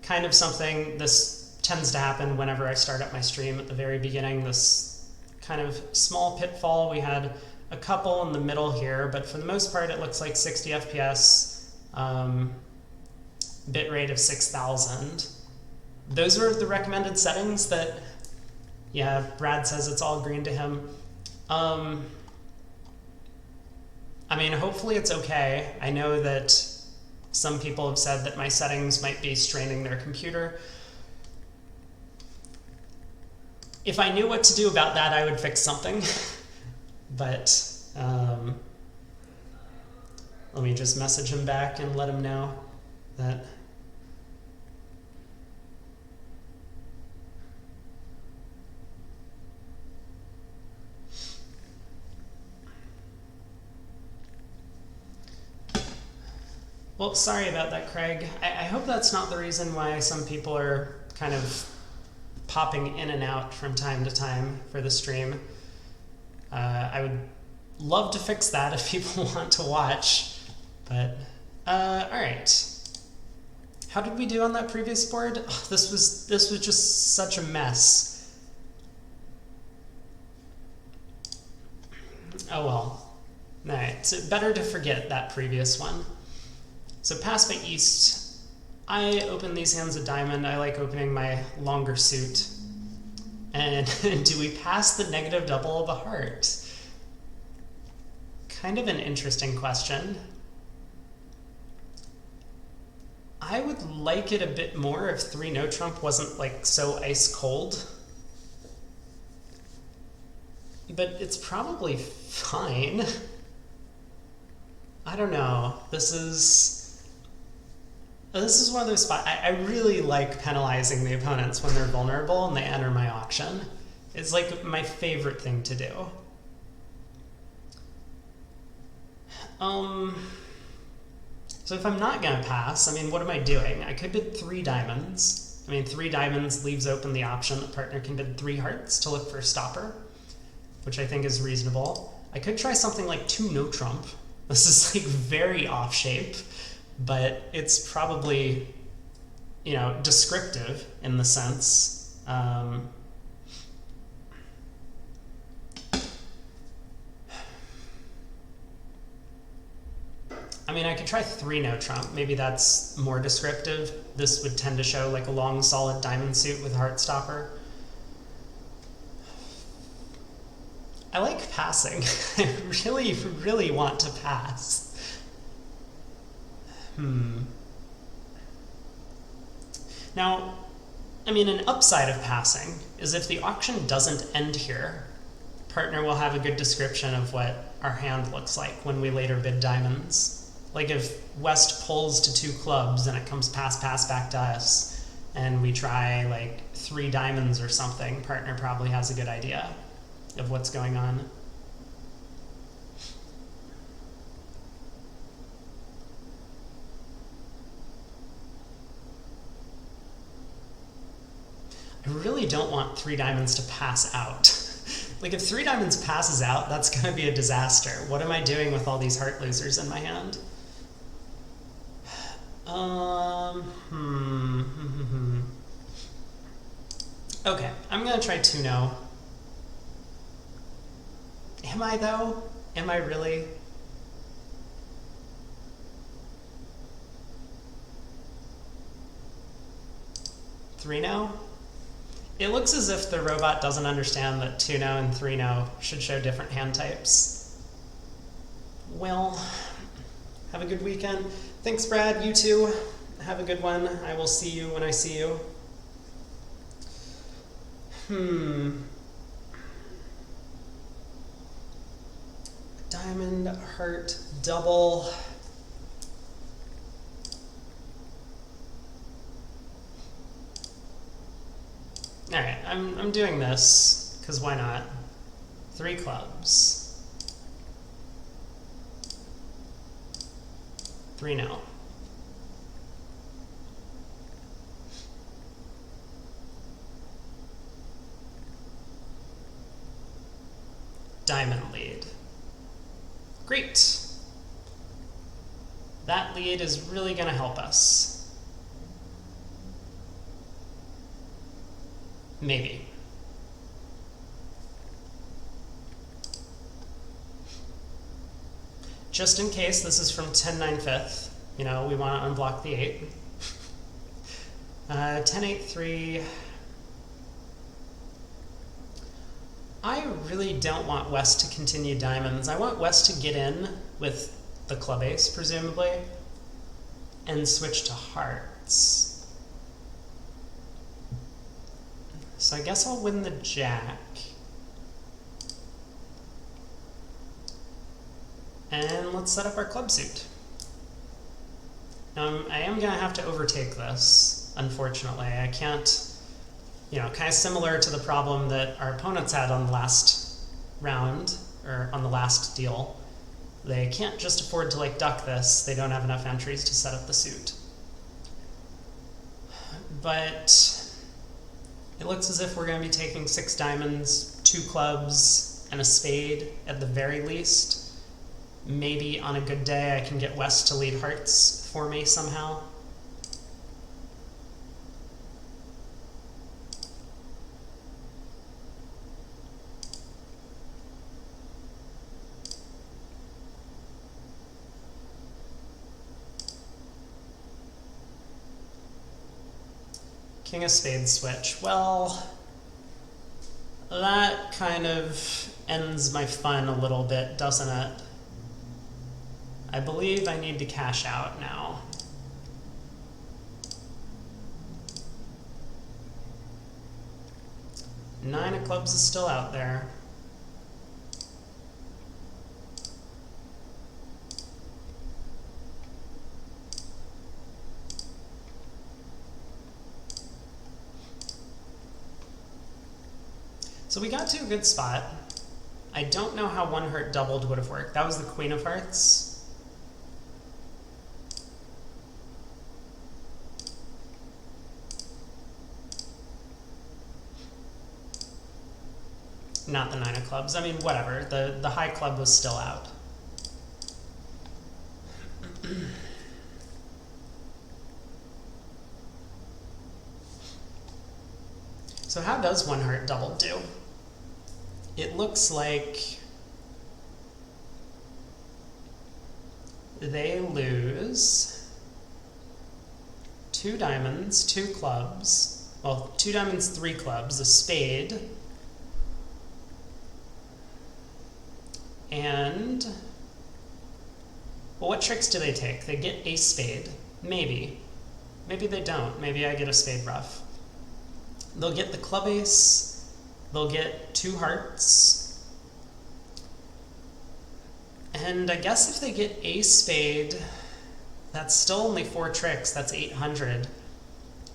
kind of something, this tends to happen whenever I start up my stream at the very beginning, this kind of small pitfall. We had a couple in the middle here, but for the most part it looks like 60 FPS, bitrate of 6000. Those are the recommended settings that, yeah, Brad says it's all green to him. I mean, hopefully it's okay. I know that some people have said that my settings might be straining their computer. If I knew what to do about that, I would fix something. But let me just message him back and let him know that. Well, sorry about that, Craig. I hope that's not the reason why some people are kind of popping in and out from time to time for the stream. I would love to fix that if people want to watch, but all right. How did we do on that previous board? Oh, this was just such a mess. Oh well. All right, so better to forget that previous one. So pass by East. I open these hands of diamond. I like opening my longer suit. And do we pass the negative double of a heart? Kind of an interesting question. I would like it a bit more if 3 no trump wasn't like so ice cold. But it's probably fine. I don't know. This is one of those spots. I really like penalizing the opponents when they're vulnerable and they enter my auction. It's like my favorite thing to do. So if I'm not gonna pass, I mean, what am I doing? I could bid 3 diamonds. I mean, 3 diamonds leaves open the option that partner can bid 3 hearts to look for a stopper, which I think is reasonable. I could try something like 2 no trump. This is like very off shape, but it's probably, you know, descriptive in the sense. I mean, I could try 3 no trump. Maybe that's more descriptive. This would tend to show like a long, solid diamond suit with heart stopper. I like passing. I really, really want to pass. Now, I mean, an upside of passing is if the auction doesn't end here, partner will have a good description of what our hand looks like when we later bid diamonds. Like if West pulls to 2 clubs and it comes pass back to us, and we try like 3 diamonds or something, partner probably has a good idea of what's going on. I really don't want 3 diamonds to pass out. Like if 3 diamonds passes out, that's gonna be a disaster. What am I doing with all these heart losers in my hand? Okay, I'm gonna try 2 no. Am I though? Am I really? Three no? It looks as if the robot doesn't understand that 2 no and 3 no should show different hand types. Well, have a good weekend. Thanks, Brad. You too. Have a good one. I will see you when I see you. Diamond, heart, double. All right, I'm doing this because why not? 3 clubs. 3 no. Diamond lead. Great. That lead is really going to help us. Maybe. Just in case this is from 10-9 fifth, you know, we want to unblock the 8. 10-8 3. I really don't want West to continue diamonds. I want West to get in with the club ace, presumably, and switch to hearts. So I guess I'll win the jack. And let's set up our club suit. Now I am going to have to overtake this, unfortunately. I can't, you know, kind of similar to the problem that our opponents had on the last round, or on the last deal. They can't just afford to like duck this. They don't have enough entries to set up the suit. But it looks as if we're going to be taking 6 diamonds, 2 clubs, and a spade at the very least. Maybe on a good day I can get West to lead hearts for me somehow. King of spades switch. Well, that kind of ends my fun a little bit, doesn't it? I believe I need to cash out now. Nine of clubs is still out there. So we got to a good spot. I don't know how one heart doubled would have worked. That was the Queen of Hearts. Not the 9 of clubs. I mean, whatever. The high club was still out. So how does one heart double do? It looks like they lose 2 diamonds, 2 clubs, well, 2 diamonds, 3 clubs, a spade, and, well, what tricks do they take? They get a spade, maybe. Maybe they don't. Maybe I get a spade ruff. They'll get the club ace, they'll get 2 hearts, and I guess if they get a spade, that's still only 4 tricks, that's 800.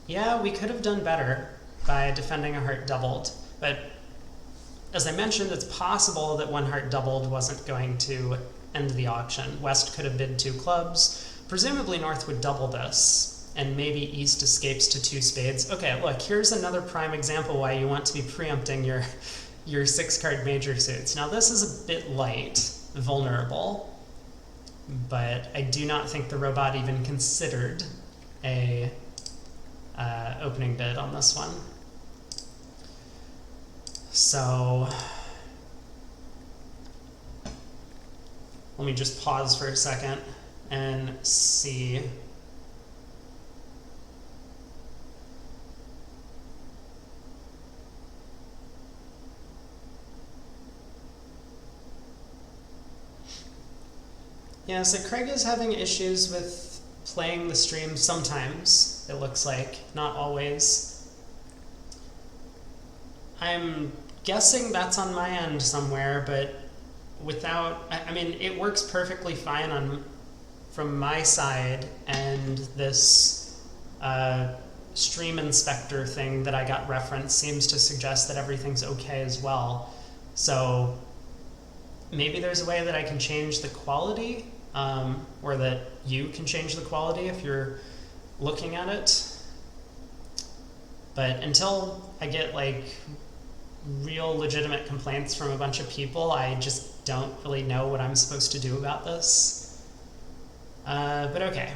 Yeah, we could have done better by defending a heart doubled, but as I mentioned, it's possible that one heart doubled wasn't going to end the auction. West could have bid 2 clubs, presumably North would double this, and maybe East escapes to 2 spades. Okay, look, here's another prime example why you want to be preempting your 6-card major suits. Now this is a bit light, vulnerable, but I do not think the robot even considered a opening bid on this one. So let me just pause for a second and see. Yeah, so Craig is having issues with playing the stream sometimes, it looks like, not always. I'm guessing that's on my end somewhere, but without, I mean, it works perfectly fine from my side, and this stream inspector thing that I got referenced seems to suggest that everything's okay as well. So maybe there's a way that I can change the quality, or that you can change the quality if you're looking at it. But until I get like real legitimate complaints from a bunch of people, I just don't really know what I'm supposed to do about this. But okay.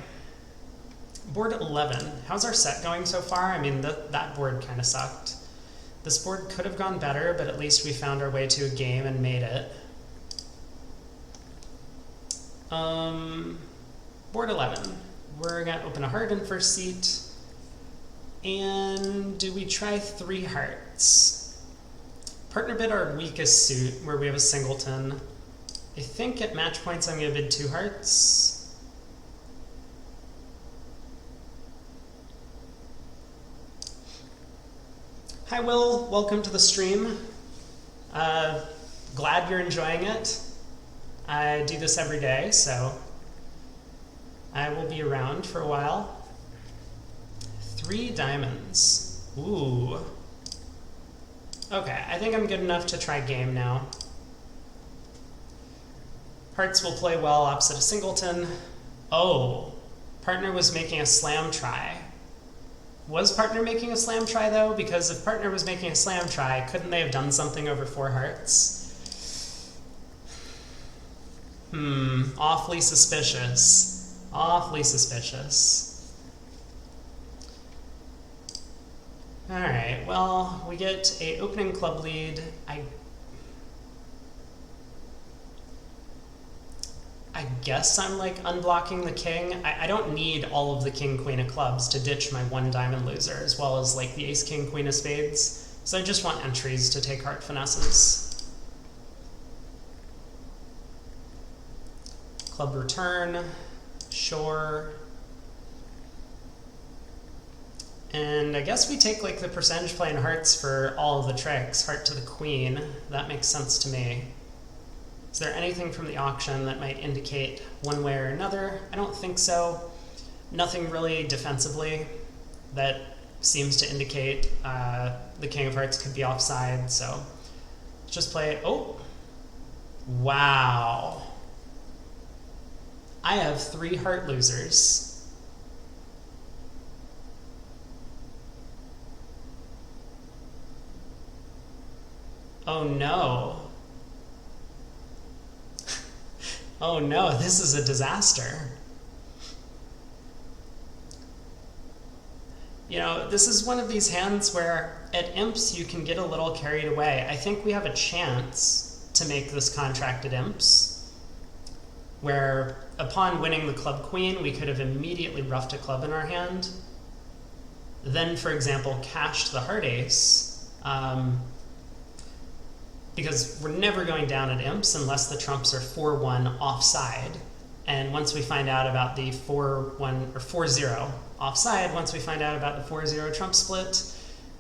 Board 11. How's our set going so far? I mean, that board kind of sucked. This board could have gone better, but at least we found our way to a game and made it. Board 11. We're going to open a heart in first seat. And do we try 3 hearts? Partner bid our weakest suit, where we have a singleton. I think at match points I'm going to bid 2 hearts. Hi Will, welcome to the stream. Glad you're enjoying it. I do this every day, so I will be around for a while. 3 diamonds. Ooh. Okay, I think I'm good enough to try game now. Hearts will play well opposite a singleton. Oh, partner was making a slam try. Was partner making a slam try though? Because if partner was making a slam try, couldn't they have done something over 4 hearts? Awfully suspicious. Awfully suspicious. Alright, well, we get a opening club lead. I guess I'm like unblocking the king. I don't need all of the king, queen of clubs to ditch my 1 diamond loser, as well as like the ace, king, queen of spades. So I just want entries to take heart finesses. Club return, sure. And I guess we take like the percentage play in hearts for all of the tricks. Heart to the queen, that makes sense to me. Is there anything from the auction that might indicate one way or another? I don't think so. Nothing really defensively that seems to indicate the king of hearts could be offside, so just play it. Oh, wow. I have 3 heart losers. Oh no. Oh no, this is a disaster. You know, this is one of these hands where at imps you can get a little carried away. I think we have a chance to make this contract at imps, where upon winning the club queen, we could have immediately ruffed a club in our hand. Then, for example, cashed the heart ace, because we're never going down at imps unless the trumps are 4-1 offside. And once we find out about the 4-1 or 4-0 offside, once we find out about the 4-0 trump split,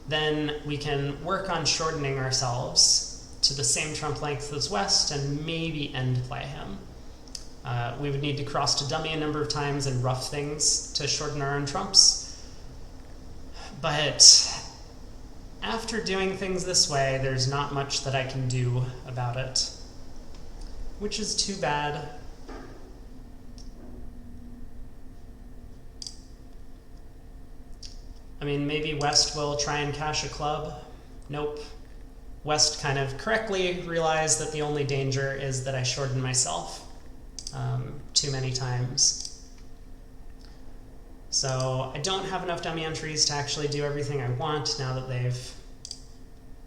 then we can work on shortening ourselves to the same trump length as West and maybe end play him. We would need to cross to dummy a number of times and rough things to shorten our own trumps. But after doing things this way, there's not much that I can do about it, which is too bad. I mean, maybe West will try and cash a club. Nope. West kind of correctly realized that the only danger is that I shorten myself too many times. So I don't have enough dummy entries to actually do everything I want now that they've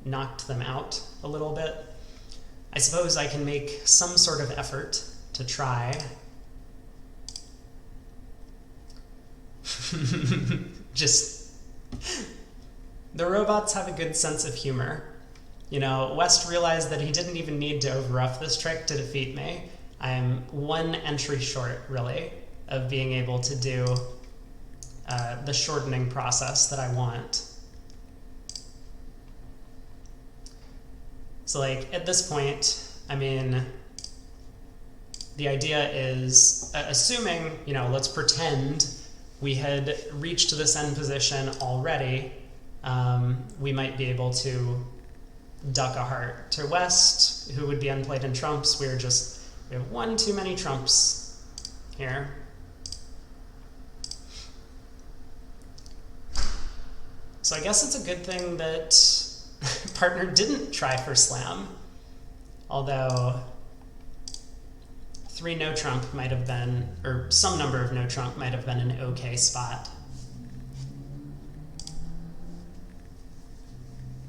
knocked them out a little bit. I suppose I can make some sort of effort to try. Just, the robots have a good sense of humor. You know, West realized that he didn't even need to overruff this trick to defeat me. I'm 1 entry short, really, of being able to do the shortening process that I want. So like at this point, I mean, the idea is, assuming, you know, let's pretend we had reached this end position already, we might be able to duck a heart to West, who would be unplayed in trumps. We have 1 too many trumps here. So I guess it's a good thing that partner didn't try for slam, although 3 no trump might have been, or some number of no trump might have been an okay spot.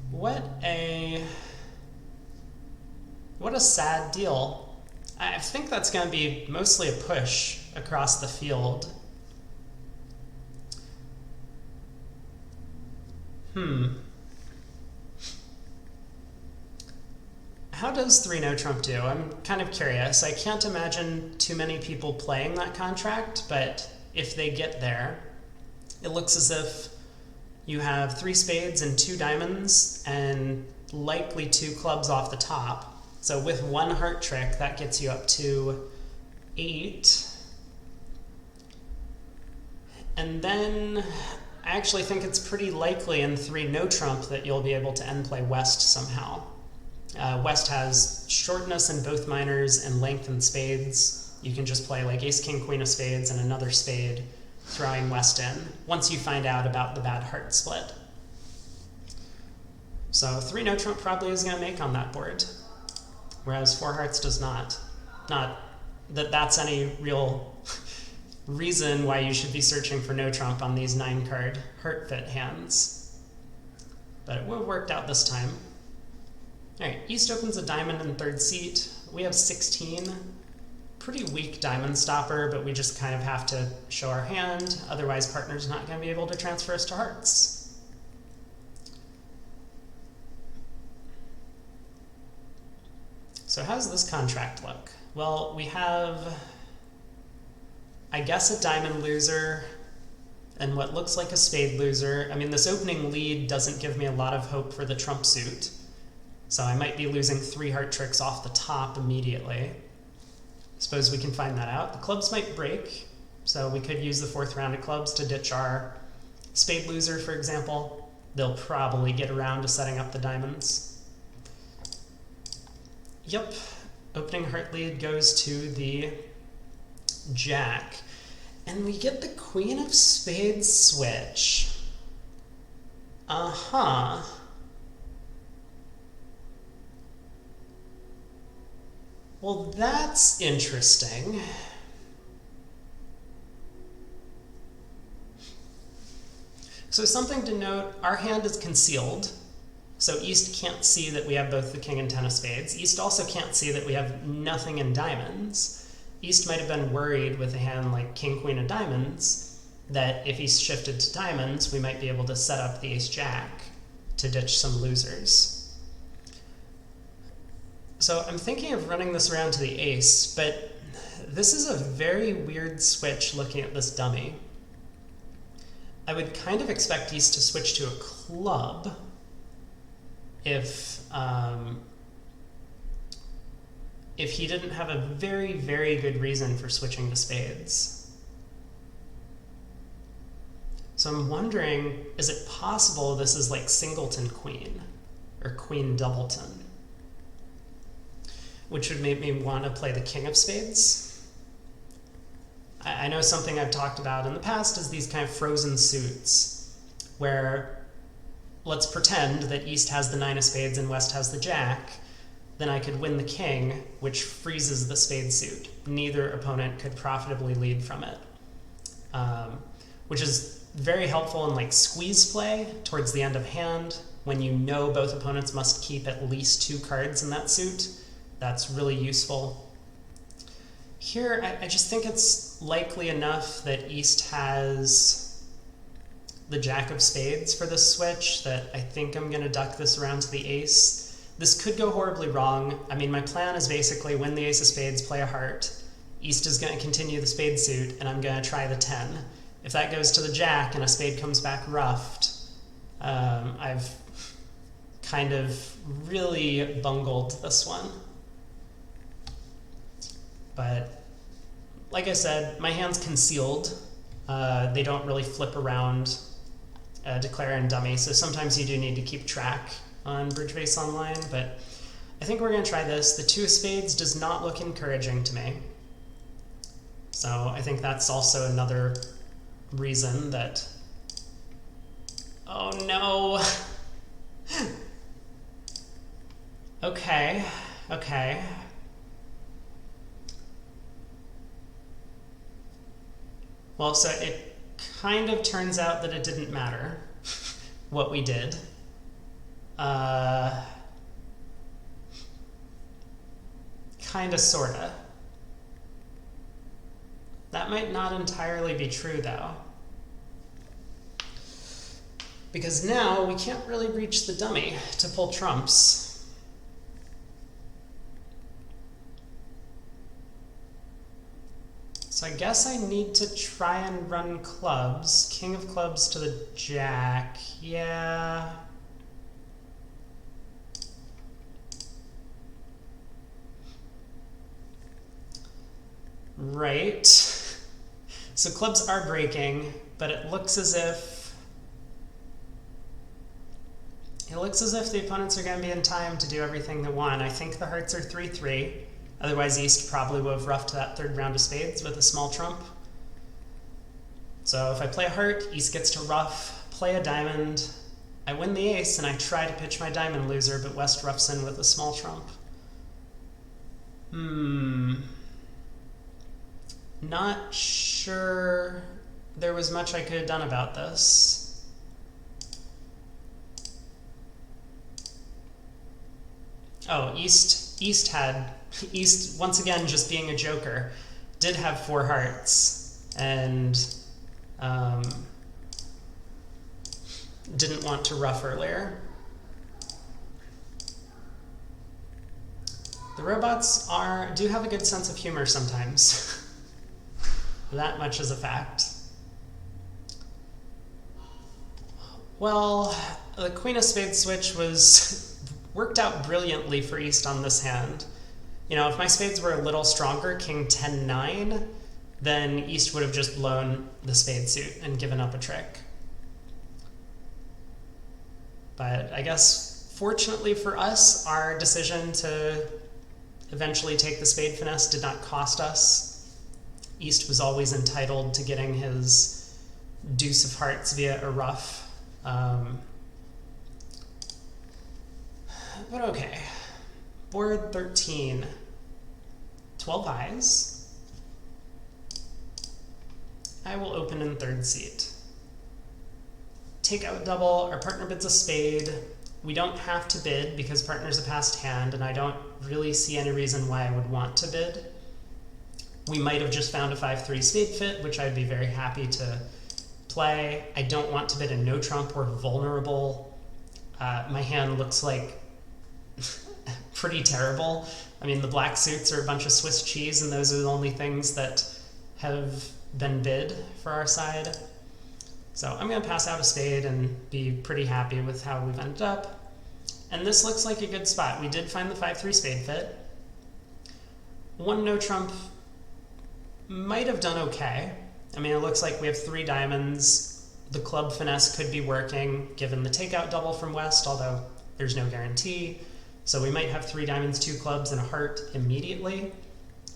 What a sad deal. I think that's going to be mostly a push across the field. How does 3 no trump do? I'm kind of curious. I can't imagine too many people playing that contract, but if they get there, it looks as if you have 3 spades and 2 diamonds and likely 2 clubs off the top. So with 1 heart trick, that gets you up to 8. And then I actually think it's pretty likely in 3 no trump that you'll be able to end play West somehow. West has shortness in both minors and length in spades. You can just play like ace, king, queen of spades and another spade, throwing West in, once you find out about the bad heart split. So 3 no trump probably is going to make on that board, whereas 4 hearts does not. Not that that's any real reason why you should be searching for no trump on these 9 card heart fit hands, but it would have worked out this time. All right, East opens a diamond in 3rd seat. We have 16. Pretty weak diamond stopper, but we just kind of have to show our hand. Otherwise, partner's not going to be able to transfer us to hearts. So how does this contract look? Well, we have, I guess, a diamond loser and what looks like a spade loser. I mean, this opening lead doesn't give me a lot of hope for the trump suit. So I might be losing 3 heart tricks off the top immediately. Suppose we can find that out. The clubs might break, so we could use the 4th round of clubs to ditch our spade loser, for example. They'll probably get around to setting up the diamonds. Yep, opening heart lead goes to the jack. And we get the queen of spades switch. Uh-huh. Well, that's interesting. So something to note, our hand is concealed, so East can't see that we have both the king and 10 of spades. East also can't see that we have nothing in diamonds. East might have been worried with a hand like king, queen of diamonds that if East shifted to diamonds, we might be able to set up the ace-jack to ditch some losers. So I'm thinking of running this around to the ace, but this is a very weird switch looking at this dummy. I would kind of expect East to switch to a club if he didn't have a very, very good reason for switching to spades. So I'm wondering, is it possible this is like singleton queen or queen doubleton? Which would make me want to play the king of spades. I know something I've talked about in the past is these kind of frozen suits, where let's pretend that East has the 9 of spades and West has the jack, then I could win the king, which freezes the spade suit. Neither opponent could profitably lead from it, which is very helpful in like squeeze play towards the end of hand, when you know both opponents must keep at least 2 cards in that suit. That's really useful. Here, I just think it's likely enough that East has the jack of spades for this switch that I think I'm going to duck this around to the ace. This could go horribly wrong. I mean, my plan is basically win the ace of spades, play a heart. East is going to continue the spade suit, and I'm going to try the 10. If that goes to the jack and a spade comes back ruffed, I've kind of really bungled this one. But like I said, my hand's concealed. They don't really flip around declare and dummy, so sometimes you do need to keep track on Bridgebase Online, but I think we're going to try this. The 2 of spades does not look encouraging to me. So I think that's also another reason that... Oh no! Okay. Well, so it kind of turns out that it didn't matter what we did. Kinda, sorta. That might not entirely be true, though. Because now we can't really reach the dummy to pull trumps. So I guess I need to try and run clubs. King of clubs to the jack. Yeah. Right. So clubs are breaking, but it looks as if the opponents are going to be in time to do everything they want. I think the hearts are 3-3. Otherwise, East probably would have roughed that third round of spades with a small trump. So if I play a heart, East gets to rough, play a diamond. I win the ace, and I try to pitch my diamond loser, but West roughs in with a small trump. Not sure there was much I could have done about this. Oh, East once again just being a joker, did have 4 hearts and didn't want to rough earlier. The robots do have a good sense of humor sometimes. That much is a fact. Well, the Queen of Spades switch worked out brilliantly for East on this hand. You know, if my spades were a little stronger, King 10-9, then East would have just blown the spade suit and given up a trick. But I guess, fortunately for us, our decision to eventually take the spade finesse did not cost us. East was always entitled to getting his deuce of hearts via a ruff. But okay. Board 13. 12 eyes. I will open in third seat. Take out double. Our partner bids a spade. We don't have to bid because partner's a passed hand, and I don't really see any reason why I would want to bid. We might have just found a 5-3 spade fit, which I'd be very happy to play. I don't want to bid a no trump or vulnerable. My hand looks like pretty terrible. I mean, the black suits are a bunch of Swiss cheese, and those are the only things that have been bid for our side. So I'm going to pass out a spade and be pretty happy with how we've ended up. And this looks like a good spot. We did find the 5-3 spade fit. 1 no trump might have done okay. I mean, it looks like we have 3 diamonds. The club finesse could be working, given the takeout double from West, although there's no guarantee. So we might have 3 diamonds, 2 clubs, and a heart immediately.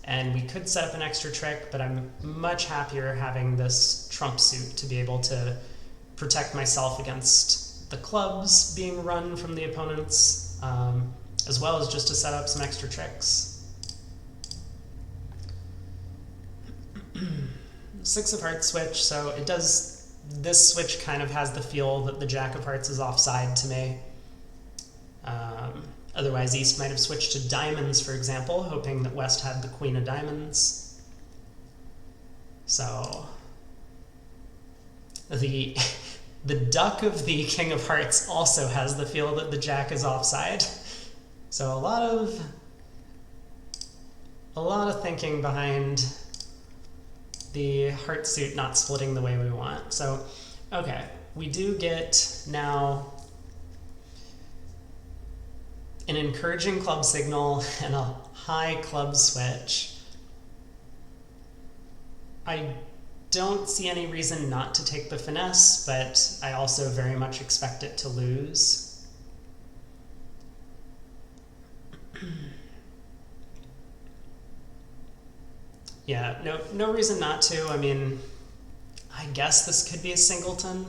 And we could set up an extra trick, but I'm much happier having this trump suit to be able to protect myself against the clubs being run from the opponents, as well as just to set up some extra tricks. 6 of hearts switch, so it does, this switch kind of has the feel that the jack of hearts is offside to me. Otherwise, East might have switched to diamonds, for example, hoping that West had the queen of diamonds. So the duck of the king of hearts also has the feel that the jack is offside. So a lot of thinking behind the heart suit not splitting the way we want. So, okay, we do get now an encouraging club signal and a high club switch. I don't see any reason not to take the finesse, but I also very much expect it to lose. Yeah, no reason not to. I mean, I guess this could be a singleton.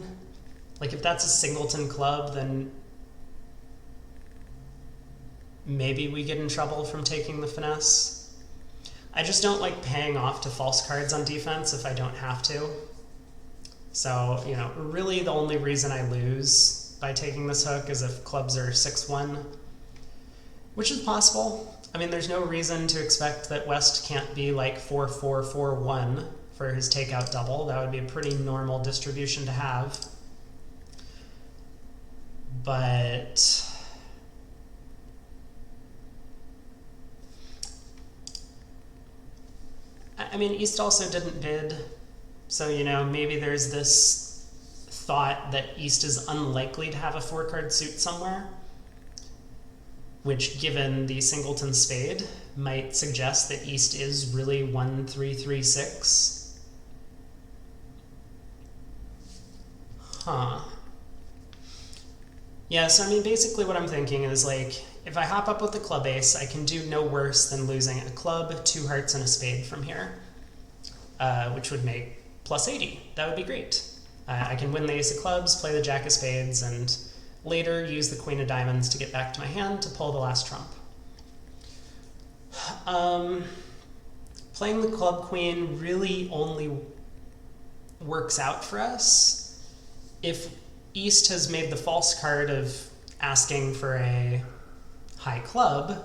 Like, if that's a singleton club, then maybe we get in trouble from taking the finesse. I just don't like paying off to false cards on defense if I don't have to. So, you know, really the only reason I lose by taking this hook is if clubs are 6-1, which is possible. I mean, there's no reason to expect that West can't be like 4-4-4-1 for his takeout double. That would be a pretty normal distribution to have. But I mean, East also didn't bid, so, you know, maybe there's this thought that East is unlikely to have a 4-card suit somewhere, which, given the singleton spade, might suggest that East is really 1-3-3-6. Huh. Yeah, so I mean, basically what I'm thinking is, like, if I hop up with the club ace, I can do no worse than losing a club, 2 hearts, and a spade from here, which would make plus 80. That would be great. I can win the ace of clubs, play the jack of spades, and later use the queen of diamonds to get back to my hand to pull the last trump. Playing the club queen really only works out for us if East has made the false card of asking for a high club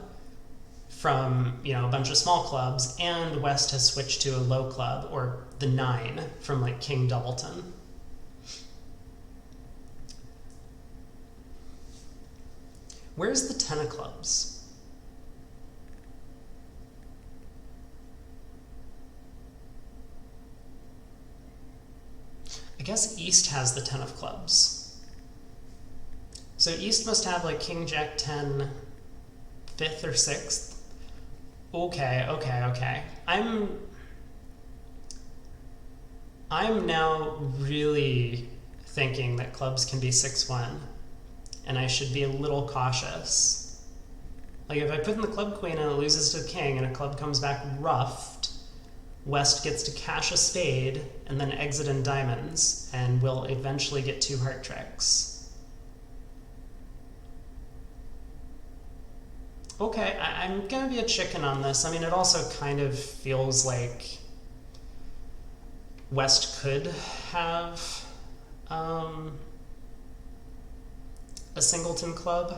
from, you know, a bunch of small clubs, and West has switched to a low club, or the 9 from like King Doubleton. Where's the 10 of clubs? I guess East has the 10 of clubs. So East must have like King Jack 10 5th or 6th. Okay. I'm now really thinking that clubs can be 6-1, and I should be a little cautious. Like, if I put in the club queen and it loses to the king and a club comes back ruffed, West gets to cash a spade and then exit in diamonds, and will eventually get 2 heart tricks. Okay, I'm gonna be a chicken on this. I mean, it also kind of feels like West could have a singleton club.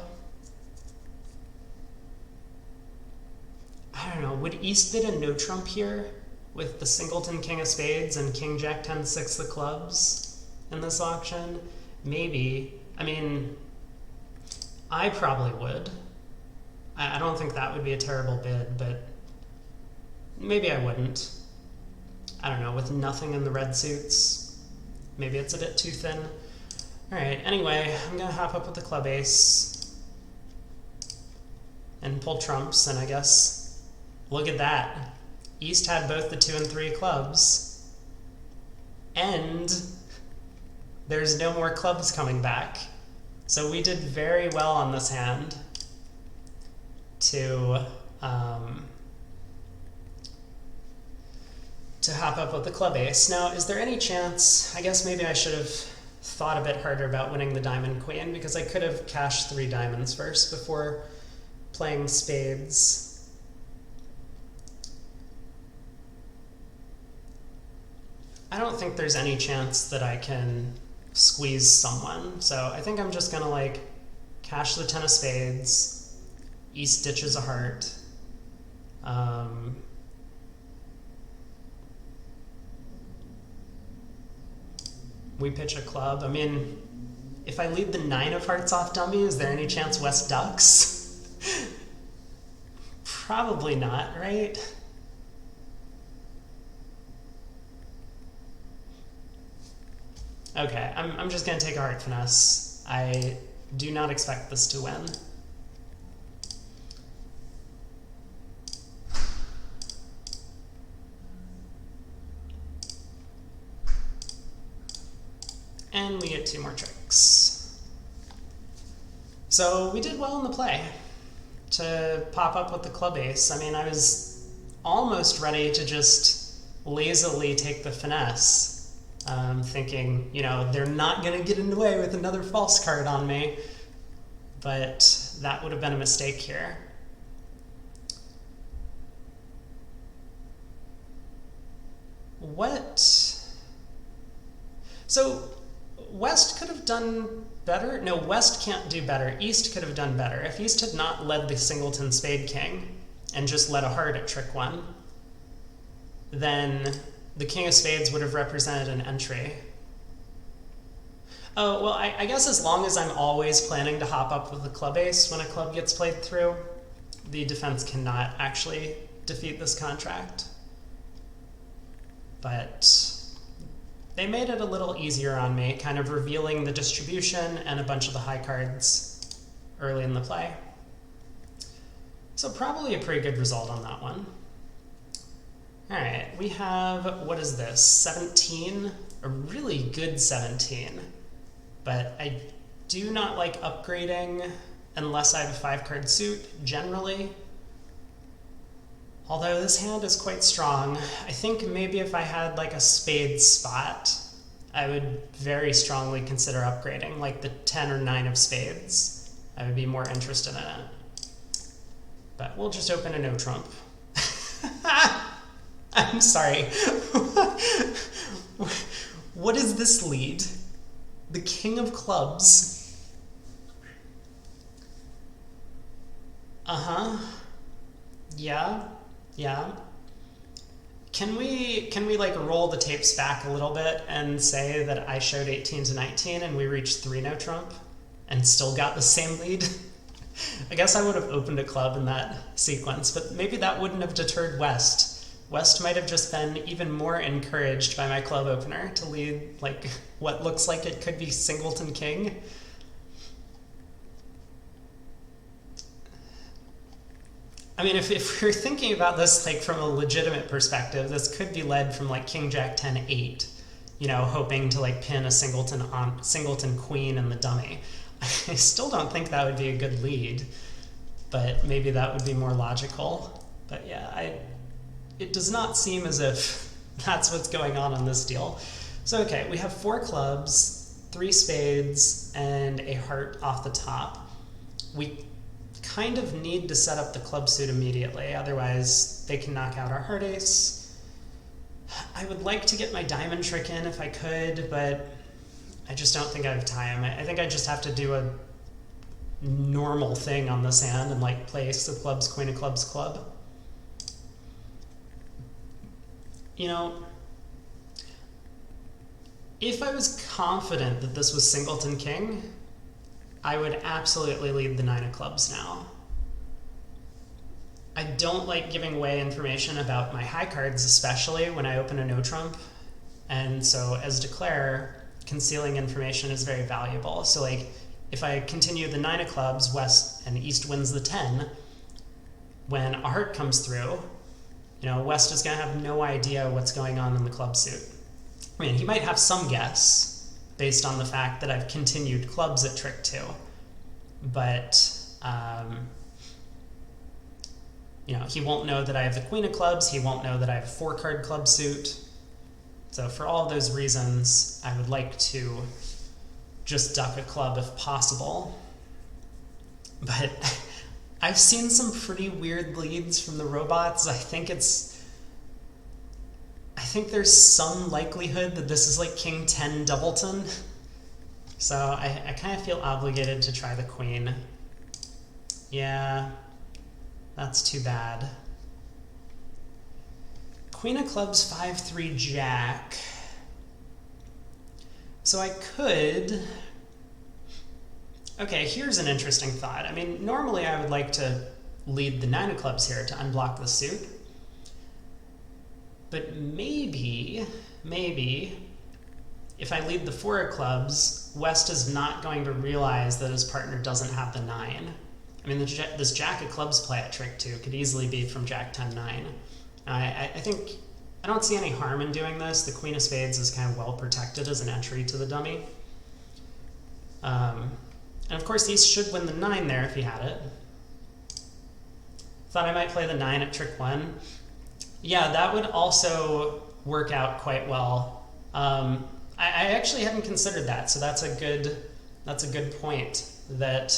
I don't know, would East bid a no trump here with the singleton king of spades and king jack 10 6 of clubs in this auction? Maybe. I mean, I probably would. I don't think that would be a terrible bid, but maybe I wouldn't. I don't know, with nothing in the red suits, maybe it's a bit too thin. All right, anyway, I'm gonna hop up with the club ace and pull trumps, and I guess, look at that. East had both the 2 and 3 clubs, and there's no more clubs coming back. So we did very well on this hand to hop up with the club ace. Now, is there any chance, I guess maybe I should have thought a bit harder about winning the diamond queen, because I could have cashed 3 diamonds first before playing spades. I don't think there's any chance that I can squeeze someone, so I think I'm just gonna like cash the 10 of spades. East ditches a heart. We pitch a club. I mean, if I lead the 9 of hearts off dummy, is there any chance West ducks? Probably not, right? Okay, I'm just gonna take a heart finesse. I do not expect this to win. And we get 2 more tricks. So we did well in the play to pop up with the club ace. I mean, I was almost ready to just lazily take the finesse, thinking, you know, they're not going to get in the way with another false card on me. But that would have been a mistake here. What? So West could have done better. No, West can't do better. East could have done better. If East had not led the singleton spade king and just led a heart at trick 1, then the king of spades would have represented an entry. Oh, well, I guess as long as I'm always planning to hop up with the club ace when a club gets played through, the defense cannot actually defeat this contract. But they made it a little easier on me, kind of revealing the distribution and a bunch of the high cards early in the play. So probably a pretty good result on that one. All right, we have, what is this, 17? A really good 17. But I do not like upgrading unless I have a 5-card suit, generally. Although this hand is quite strong. I think maybe if I had like a spade spot, I would very strongly consider upgrading, like the 10 or 9 of spades. I would be more interested in it. But we'll just open a no trump. I'm sorry. What is this lead? The king of clubs. Uh-huh. Yeah. Can we like roll the tapes back a little bit and say that I showed 18 to 19 and we reached 3 no trump and still got the same lead? I guess I would have opened a club in that sequence, but maybe that wouldn't have deterred West. West might have just been even more encouraged by my club opener to lead like what looks like it could be singleton king. I mean, if we're thinking about this like from a legitimate perspective, this could be led from like king jack 10 8, you know, hoping to like pin a singleton queen in the dummy. I still don't think that would be a good lead, but maybe that would be more logical. But yeah, it does not seem as if that's what's going on in this deal. So okay, we have 4 clubs, 3 spades, and a heart off the top. We kind of need to set up the club suit immediately, otherwise they can knock out our heart ace. I would like to get my diamond trick in if I could, but I just don't think I have time. I think I just have to do a normal thing on this hand and like play ace of clubs, queen of clubs, club. You know, if I was confident that this was singleton king, I would absolutely lead the 9 of clubs now. I don't like giving away information about my high cards, especially when I open a no trump. And so as declare, concealing information is very valuable. So like if I continue the 9 of clubs, West and East wins the 10, when a heart comes through, you know, West is going to have no idea what's going on in the club suit. I mean, he might have some guess based on the fact that I've continued clubs at trick 2. But, you know, he won't know that I have the queen of clubs. He won't know that I have a 4-card club suit. So for all of those reasons, I would like to just duck a club if possible. But I've seen some pretty weird leads from the robots. I think there's some likelihood that this is like king 10 doubleton. So I kind of feel obligated to try the queen. Yeah, that's too bad. Queen of clubs, 5-3 jack. So I could... Okay, here's an interesting thought. I mean, normally I would like to lead the 9 of clubs here to unblock the suit. But maybe, if I lead the 4 of clubs, West is not going to realize that his partner doesn't have the 9. I mean, this jack of clubs play at trick 2 could easily be from jack 10-9. I think, I don't see any harm in doing this. The queen of spades is kind of well protected as an entry to the dummy. And of course, East should win the 9 there if he had it. Thought I might play the 9 at trick 1. Yeah, that would also work out quite well. I actually hadn't considered that, so that's a good point. That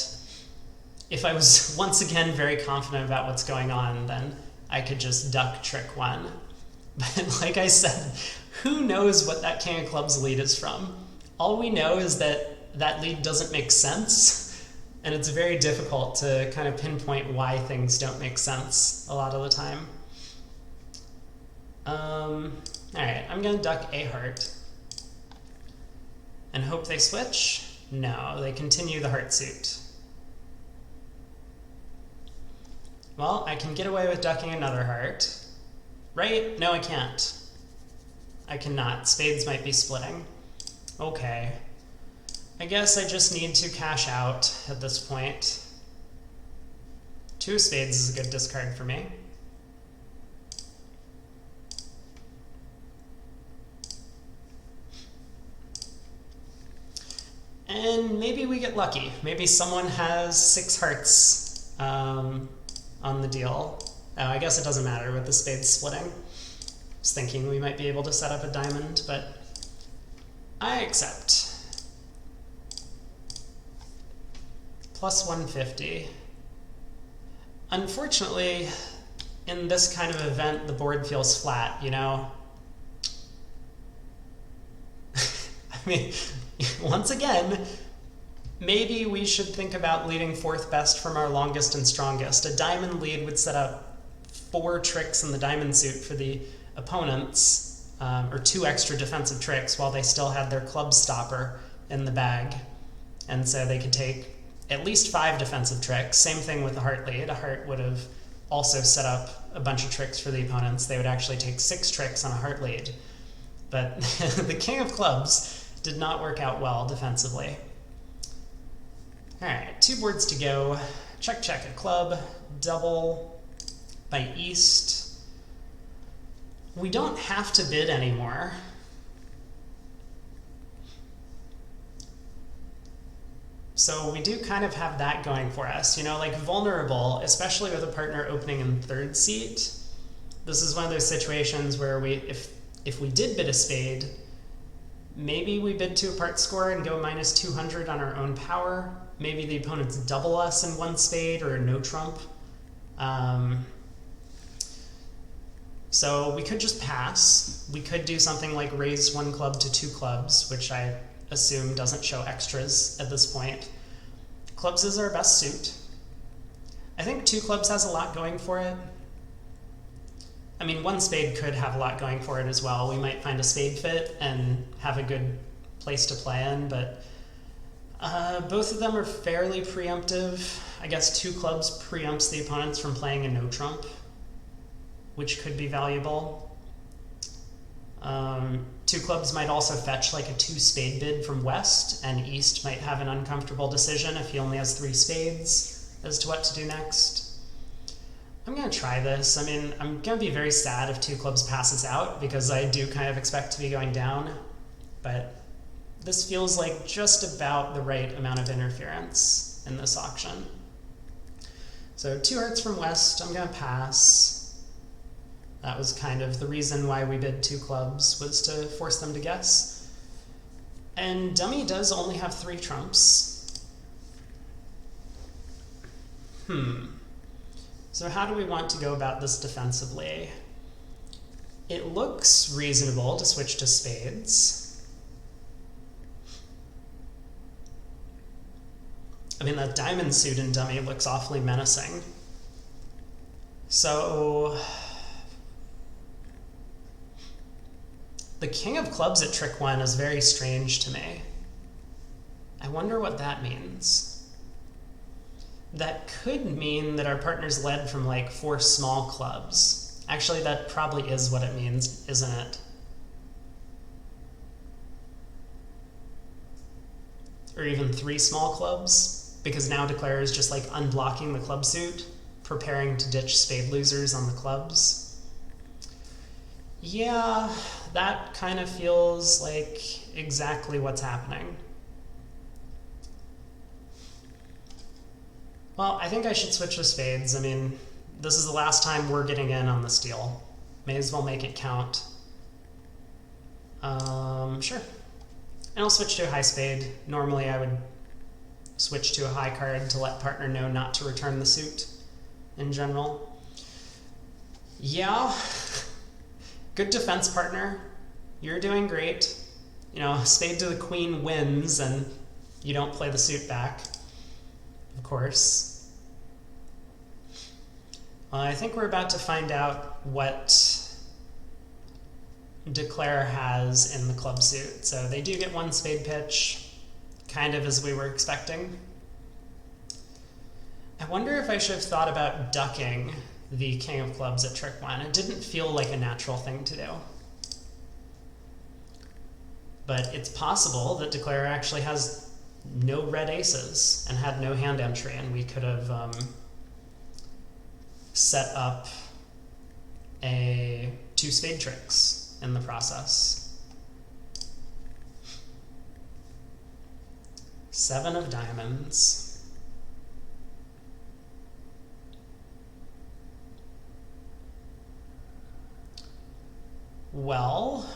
if I was once again very confident about what's going on, then I could just duck trick 1. But like I said, who knows what that King of Clubs lead is from? All we know is that that lead doesn't make sense, and it's very difficult to kind of pinpoint why things don't make sense a lot of the time. Alright, I'm going to duck a heart. And hope they switch? No, they continue the heart suit. Well, I can get away with ducking another heart. Right? No, I can't. I cannot. Spades might be splitting. Okay. I guess I just need to cash out at this point. 2 of spades is a good discard for me. And maybe we get lucky. Maybe someone has 6 hearts on the deal. Oh, I guess it doesn't matter with the spades splitting. I was thinking we might be able to set up a diamond, but I accept. Plus 150. Unfortunately, in this kind of event, the board feels flat, you know? I mean, once again, maybe we should think about leading 4th best from our longest and strongest. A diamond lead would set up 4 tricks in the diamond suit for the opponents, or 2 extra defensive tricks while they still had their club stopper in the bag. And so they could take at least 5 defensive tricks. Same thing with the heart lead. A heart would have also set up a bunch of tricks for the opponents. They would actually take 6 tricks on a heart lead. But the King of Clubs did not work out well defensively. Alright, 2 boards to go. Check, check a club. Double by East. We don't have to bid anymore. So we do kind of have that going for us. You know, like vulnerable, especially with a partner opening in 3rd seat. This is one of those situations where if we did bid a spade, maybe we bid to a part score and go minus 200 on our own power. Maybe the opponents double us in 1 spade or a no trump. So we could just pass. We could do something like raise 1 club to 2 clubs, which I assume doesn't show extras at this point. Clubs is our best suit. I think 2 clubs has a lot going for it. I mean, 1 spade could have a lot going for it as well. We might find a spade fit and have a good place to play in, but both of them are fairly preemptive. I guess 2 clubs preempts the opponents from playing a no trump, which could be valuable. 2 clubs might also fetch like a 2 spade bid from West, and East might have an uncomfortable decision if he only has 3 spades as to what to do next. I'm going to try this. I mean, I'm going to be very sad if 2 clubs passes out because I do kind of expect to be going down, but this feels like just about the right amount of interference in this auction. So 2 hearts from West, I'm going to pass. That was kind of the reason why we bid 2 clubs, was to force them to guess. And dummy does only have 3 trumps. So how do we want to go about this defensively? It looks reasonable to switch to spades. I mean, that diamond suit in dummy looks awfully menacing. So the King of Clubs at trick 1 is very strange to me. I wonder what that means. That could mean that our partner's led from like 4 small clubs. Actually, that probably is what it means, isn't it? Or even 3 small clubs, because now Declare is just like unblocking the club suit, preparing to ditch spade losers on the clubs. Yeah, that kind of feels like exactly what's happening. Well, I think I should switch to spades. I mean, this is the last time we're getting in on this deal. May as well make it count. Sure. And I'll switch to a high spade. Normally I would switch to a high card to let partner know not to return the suit in general. Yeah. Good defense, partner. You're doing great. You know, spade to the queen wins, and you don't play the suit back, of course. Well, I think we're about to find out what Declare has in the club suit. So they do get one spade pitch, kind of as we were expecting. I wonder if I should have thought about ducking the king of clubs at trick one. It didn't feel like a natural thing to do. But it's possible that Declare actually has no red aces and had no hand entry, and we could have set up two spade tricks in the process. 7 of diamonds. Well,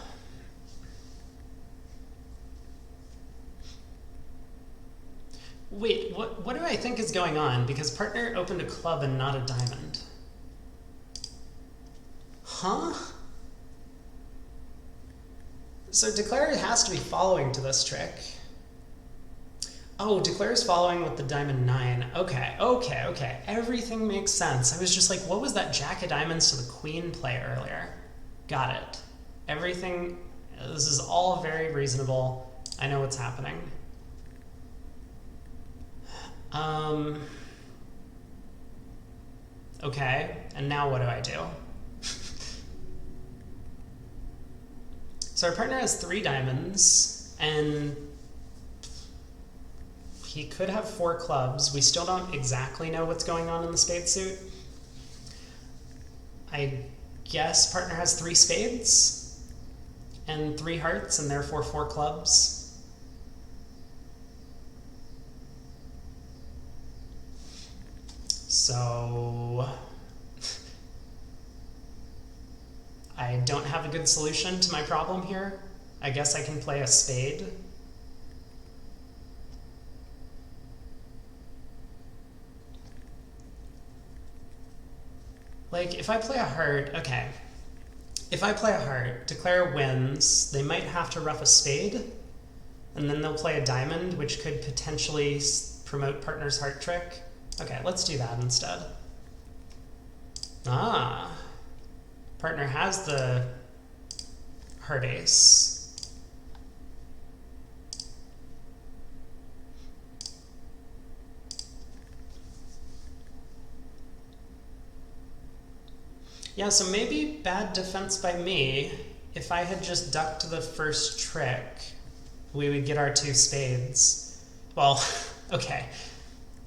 wait, what do I think is going on? Because partner opened a club and not a diamond. Huh? So Declare has to be following to this trick. Oh, Declare's following with the diamond 9. Okay. Everything makes sense. I was just like, what was that jack of diamonds to the queen play earlier? Got it. Everything, this is all very reasonable. I know what's happening. Okay, and now what do I do? So our partner has 3 diamonds, and he could have 4 clubs. We still don't exactly know what's going on in the spade suit. I guess partner has 3 spades and 3 hearts, and therefore 4 clubs. So I don't have a good solution to my problem here. I guess I can play a spade. Like, if I play a heart, okay. If I play a heart, Declare wins, they might have to ruff a spade, and then they'll play a diamond, which could potentially promote partner's heart trick. Okay, let's do that instead. Ah. Partner has the heart ace. Yeah, so maybe bad defense by me. If I had just ducked the first trick, we would get our 2 spades. Well, okay.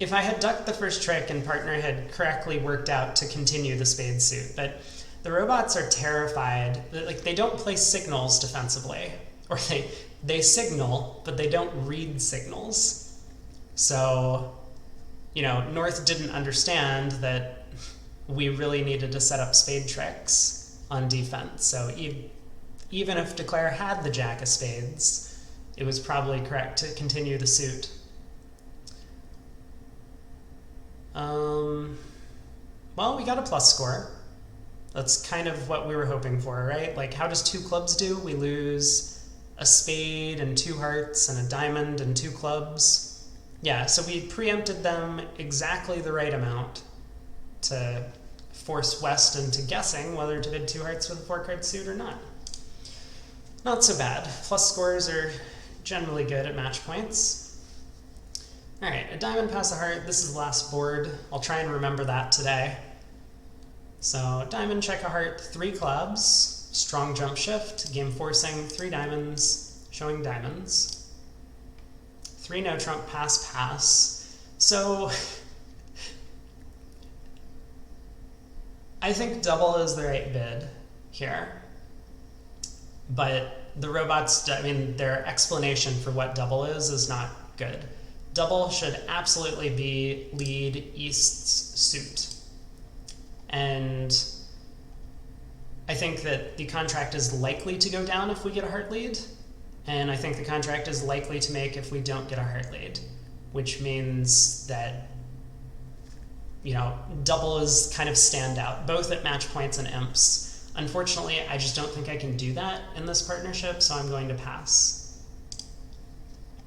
If I had ducked the first trick and partner had correctly worked out to continue the spade suit, but the robots are terrified. Like, they don't play signals defensively, or they signal, but they don't read signals. So, you know, North didn't understand that we really needed to set up spade tricks on defense. So even if Declare had the jack of spades, it was probably correct to continue the suit. Well, we got a plus score. That's kind of what we were hoping for, right? Like, how does 2 clubs do? We lose a spade and 2 hearts and a diamond and 2 clubs. Yeah, so we preempted them exactly the right amount to force West into guessing whether to bid 2 hearts with a 4-card suit or not. Not so bad. Plus scores are generally good at match points. All right, a diamond past a heart. This is the last board. I'll try and remember that today. So diamond, check a heart, 3 clubs, strong jump shift, game forcing, 3 diamonds, showing diamonds, 3 no trump, pass. So I think double is the right bid here, but the robots, I mean, their explanation for what double is not good. Double should absolutely be lead East's suit. And I think that the contract is likely to go down if we get a heart lead, and I think the contract is likely to make if we don't get a heart lead, which means that, you know, double is kind of standout, both at match points and imps. Unfortunately, I just don't think I can do that in this partnership, so I'm going to pass.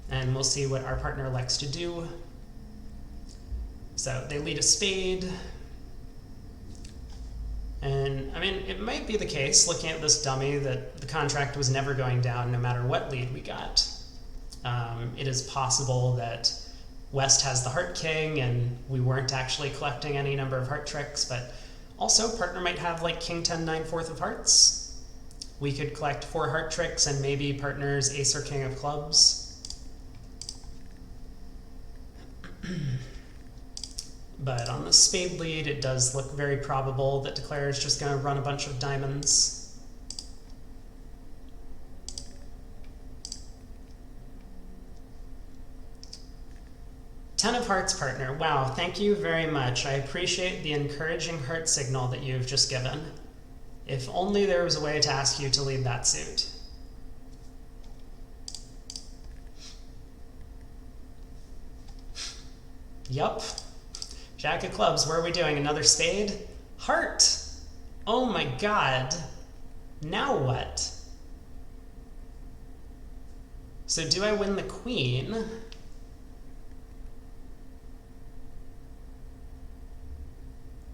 And we'll see what our partner likes to do. So they lead a spade. And, I mean, it might be the case, looking at this dummy, that the contract was never going down no matter what lead we got. It is possible that West has the heart king and we weren't actually collecting any number of heart tricks, but also partner might have like king 10 9 4 of hearts. We could collect 4 heart tricks and maybe partner's ace or king of clubs. But on the spade lead, it does look very probable that Declare is just going to run a bunch of diamonds. Ten of hearts, partner. Wow, thank you very much. I appreciate the encouraging heart signal that you've just given. If only there was a way to ask you to lead that suit. Yup. Jack of clubs, what are we doing? Another spade? Heart! Oh my god. Now what? So do I win the queen?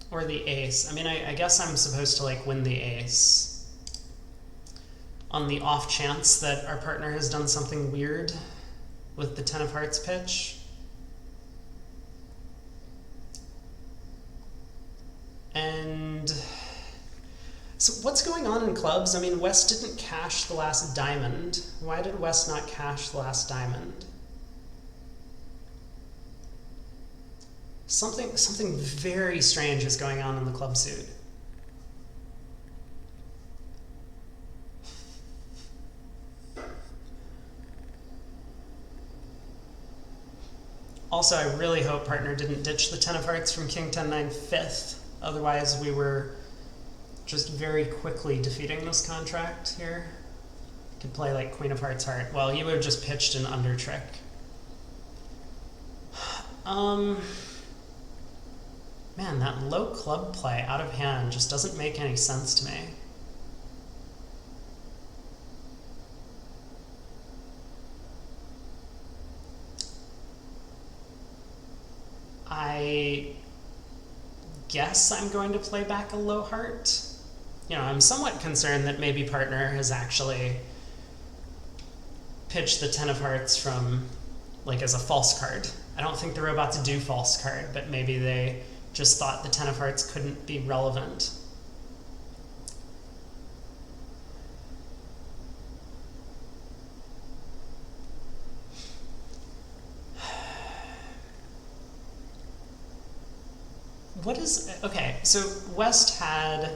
Or the ace? I mean, I guess I'm supposed to like win the ace. On the off chance that our partner has done something weird with the 10 of hearts pitch. And so what's going on in clubs? I mean, West didn't cash the last diamond. Why did West not cash the last diamond? Something very strange is going on in the club suit. Also, I really hope partner didn't ditch the 10 of hearts from king 10 9 5th. Otherwise, we were just very quickly defeating this contract here. Could play like queen of hearts heart. Well, he would have just pitched an under trick. Man, that low club play out of hand just doesn't make any sense to me. I guess I'm going to play back a low heart. You know, I'm somewhat concerned that maybe partner has actually pitched the 10 of hearts from, like, as a false card. I don't think the robots do false card, but maybe they just thought the 10 of hearts couldn't be relevant. What is, okay, so West had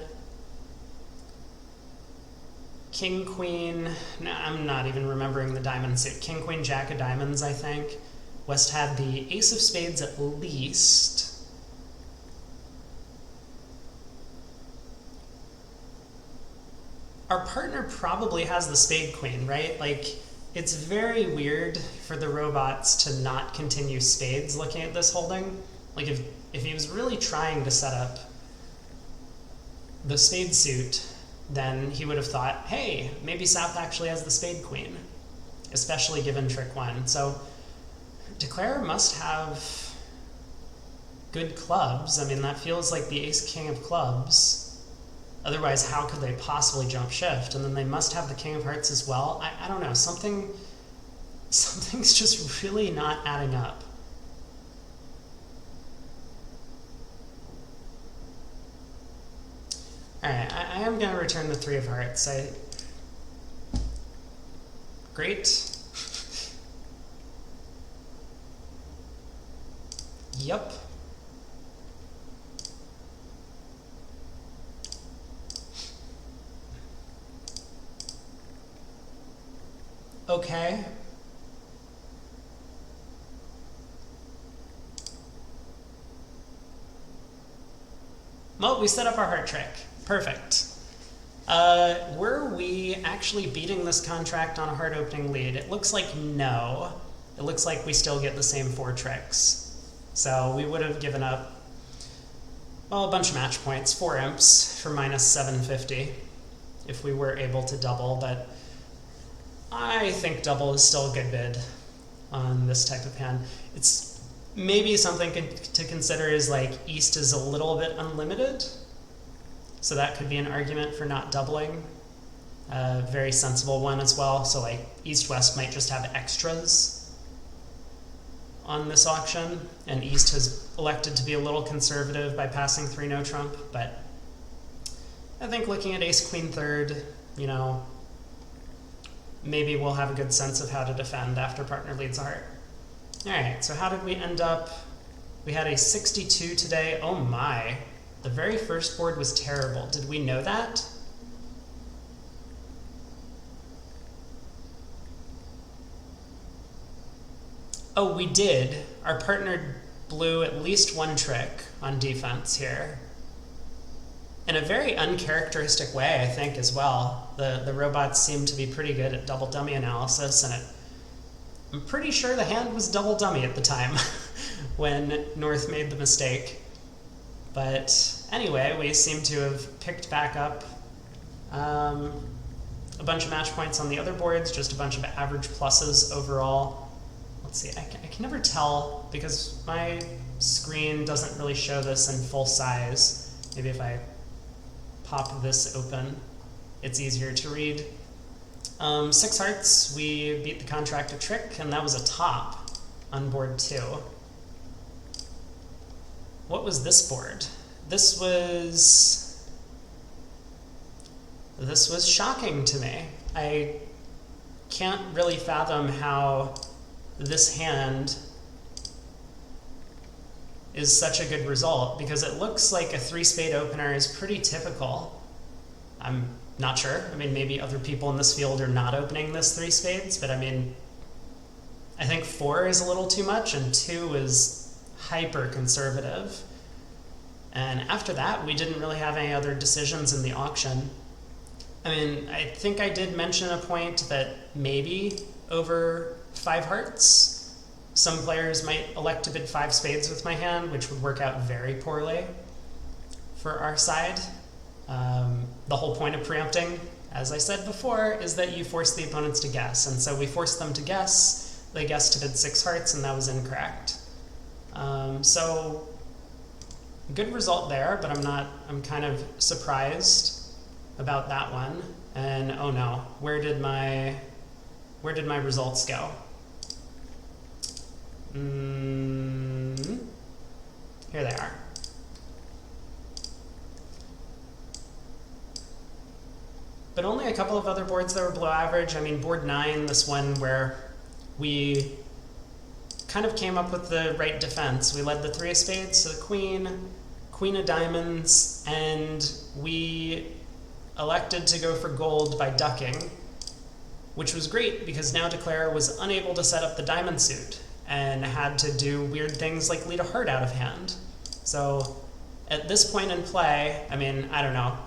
king, queen, no, I'm not even remembering the diamond suit. King, queen, jack of diamonds, I think. West had the ace of spades at least. Our partner probably has the spade queen, right? Like, it's very weird for the robots to not continue spades looking at this holding. Like, if he was really trying to set up the spade suit, then he would have thought, hey, maybe South actually has the spade queen, especially given trick one. So Declare must have good clubs. I mean, that feels like the ace king of clubs. Otherwise, how could they possibly jump shift? And then they must have the king of hearts as well. I don't know, something's just really not adding up. Alright, I am going to return the 3 of hearts. Great. Yup. Okay. Well, we set up our heart trick. Perfect. Were we actually beating this contract on a heart opening lead? It looks like no. It looks like we still get the same 4 tricks. So we would have given up, well, a bunch of match points, 4 imps for minus 750. if we were able to double, but I think double is still a good bid on this type of hand. It's maybe something to consider is like east is a little bit unlimited, so that could be an argument for not doubling. A very sensible one as well, so like east-west might just have extras on this auction, and east has elected to be a little conservative by passing 3 no trump, but I think looking at ace queen third, you know, maybe we'll have a good sense of how to defend after partner leads a heart. All right, so how did we end up? We had a 62 today. Oh my, the very first board was terrible. Did we know that? Oh, we did. Our partner blew at least one trick on defense here. In a very uncharacteristic way, I think, as well. The robots seem to be pretty good at double dummy analysis, and I'm pretty sure the hand was double dummy at the time when North made the mistake. But anyway, we seem to have picked back up a bunch of match points on the other boards, just a bunch of average pluses overall. Let's see, I can never tell because my screen doesn't really show this in full size. Maybe if I pop this open, it's easier to read. 6 hearts, we beat the contract a trick, and that was a top on board 2. What was this board? This was shocking to me. I can't really fathom how this hand is such a good result, because it looks like a 3-spade opener is pretty typical. I'm not sure. I mean, maybe other people in this field are not opening this 3 spades, but I mean, I think 4 is a little too much and 2 is hyper conservative. And after that, we didn't really have any other decisions in the auction. I mean, I think I did mention a point that maybe over 5 hearts, some players might elect to bid 5 spades with my hand, which would work out very poorly for our side. The whole point of preempting, as I said before, is that you force the opponents to guess. And so we forced them to guess. They guessed to bid 6 hearts, and that was incorrect. So good result there, but I'm kind of surprised about that one. And oh no, where did my results go? Here they are. But only a couple of other boards that were below average. I mean, board 9, this one where we kind of came up with the right defense. We led the 3 of spades, so the queen of diamonds, and we elected to go for gold by ducking, which was great because now Declare was unable to set up the diamond suit and had to do weird things like lead a heart out of hand. So at this point in play, I mean, I don't know.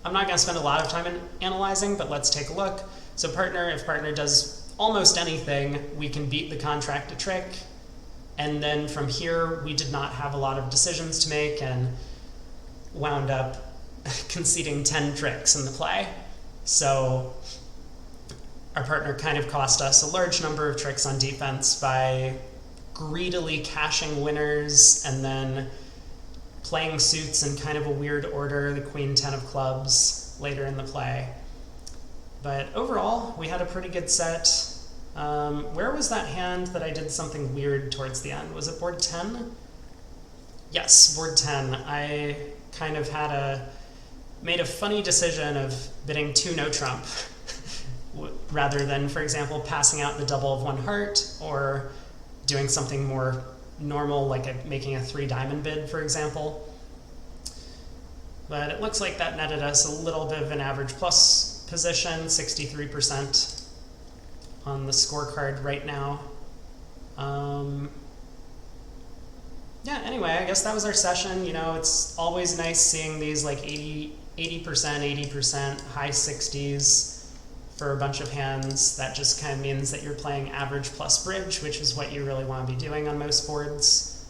I'm not going to spend a lot of time in analyzing, but let's take a look. So if partner does almost anything, we can beat the contract a trick. And then from here, we did not have a lot of decisions to make and wound up conceding 10 tricks in the play. So our partner kind of cost us a large number of tricks on defense by greedily cashing winners and then playing suits in kind of a weird order, the queen 10 of clubs later in the play. But overall, we had a pretty good set. Where was that hand that I did something weird towards the end? Was it board 10? Yes, board 10. I kind of made a funny decision of bidding 2 no trump rather than, for example, passing out the double of 1 heart or doing something more normal, like making a 3 diamond bid, for example. But it looks like that netted us a little bit of an average plus position, 63% on the scorecard right now. Yeah, anyway, I guess that was our session. You know, it's always nice seeing these like 80%, 80%, high 60s for a bunch of hands. That just kind of means that you're playing average plus bridge, which is what you really want to be doing on most boards.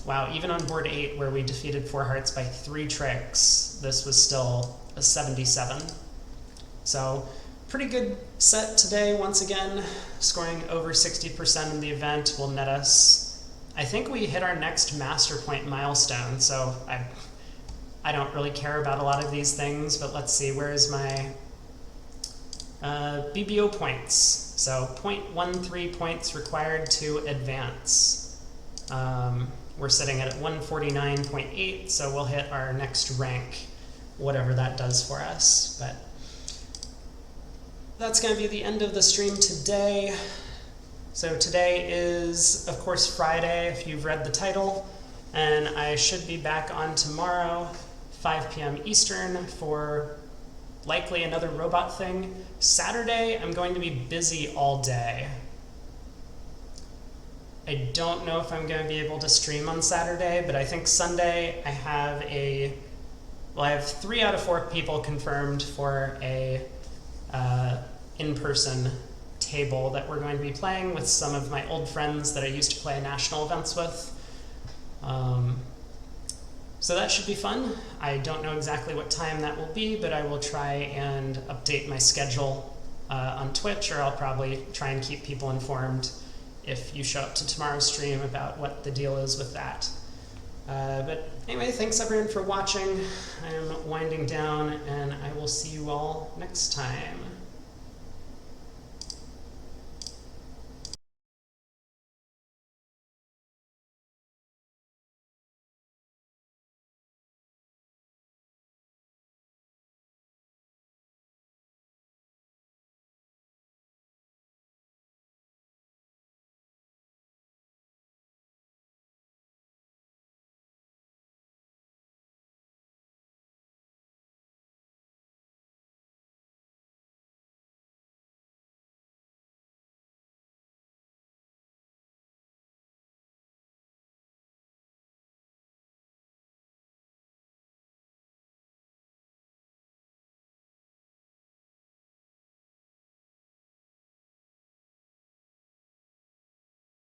wow, even on board 8 where we defeated 4 hearts by 3 tricks, this was still a 77. So pretty good set today once again. Scoring over 60% in the event will net us, I think we hit our next master point milestone, so I don't really care about a lot of these things, but let's see, where is my BBO points? So 0.13 points required to advance. We're sitting at 149.8, so we'll hit our next rank, whatever that does for us. But that's going to be the end of the stream today. So today is, of course, Friday, if you've read the title, and I should be back on tomorrow, 5 p.m. Eastern, for likely another robot thing. Saturday, I'm going to be busy all day. I don't know if I'm going to be able to stream on Saturday, but I think Sunday I have I have 3 out of 4 people confirmed for a in-person table that we're going to be playing with some of my old friends that I used to play national events with. So that should be fun. I don't know exactly what time that will be, but I will try and update my schedule on Twitch, or I'll probably try and keep people informed if you show up to tomorrow's stream about what the deal is with that. But anyway, thanks everyone for watching. I'm winding down, and I will see you all next time.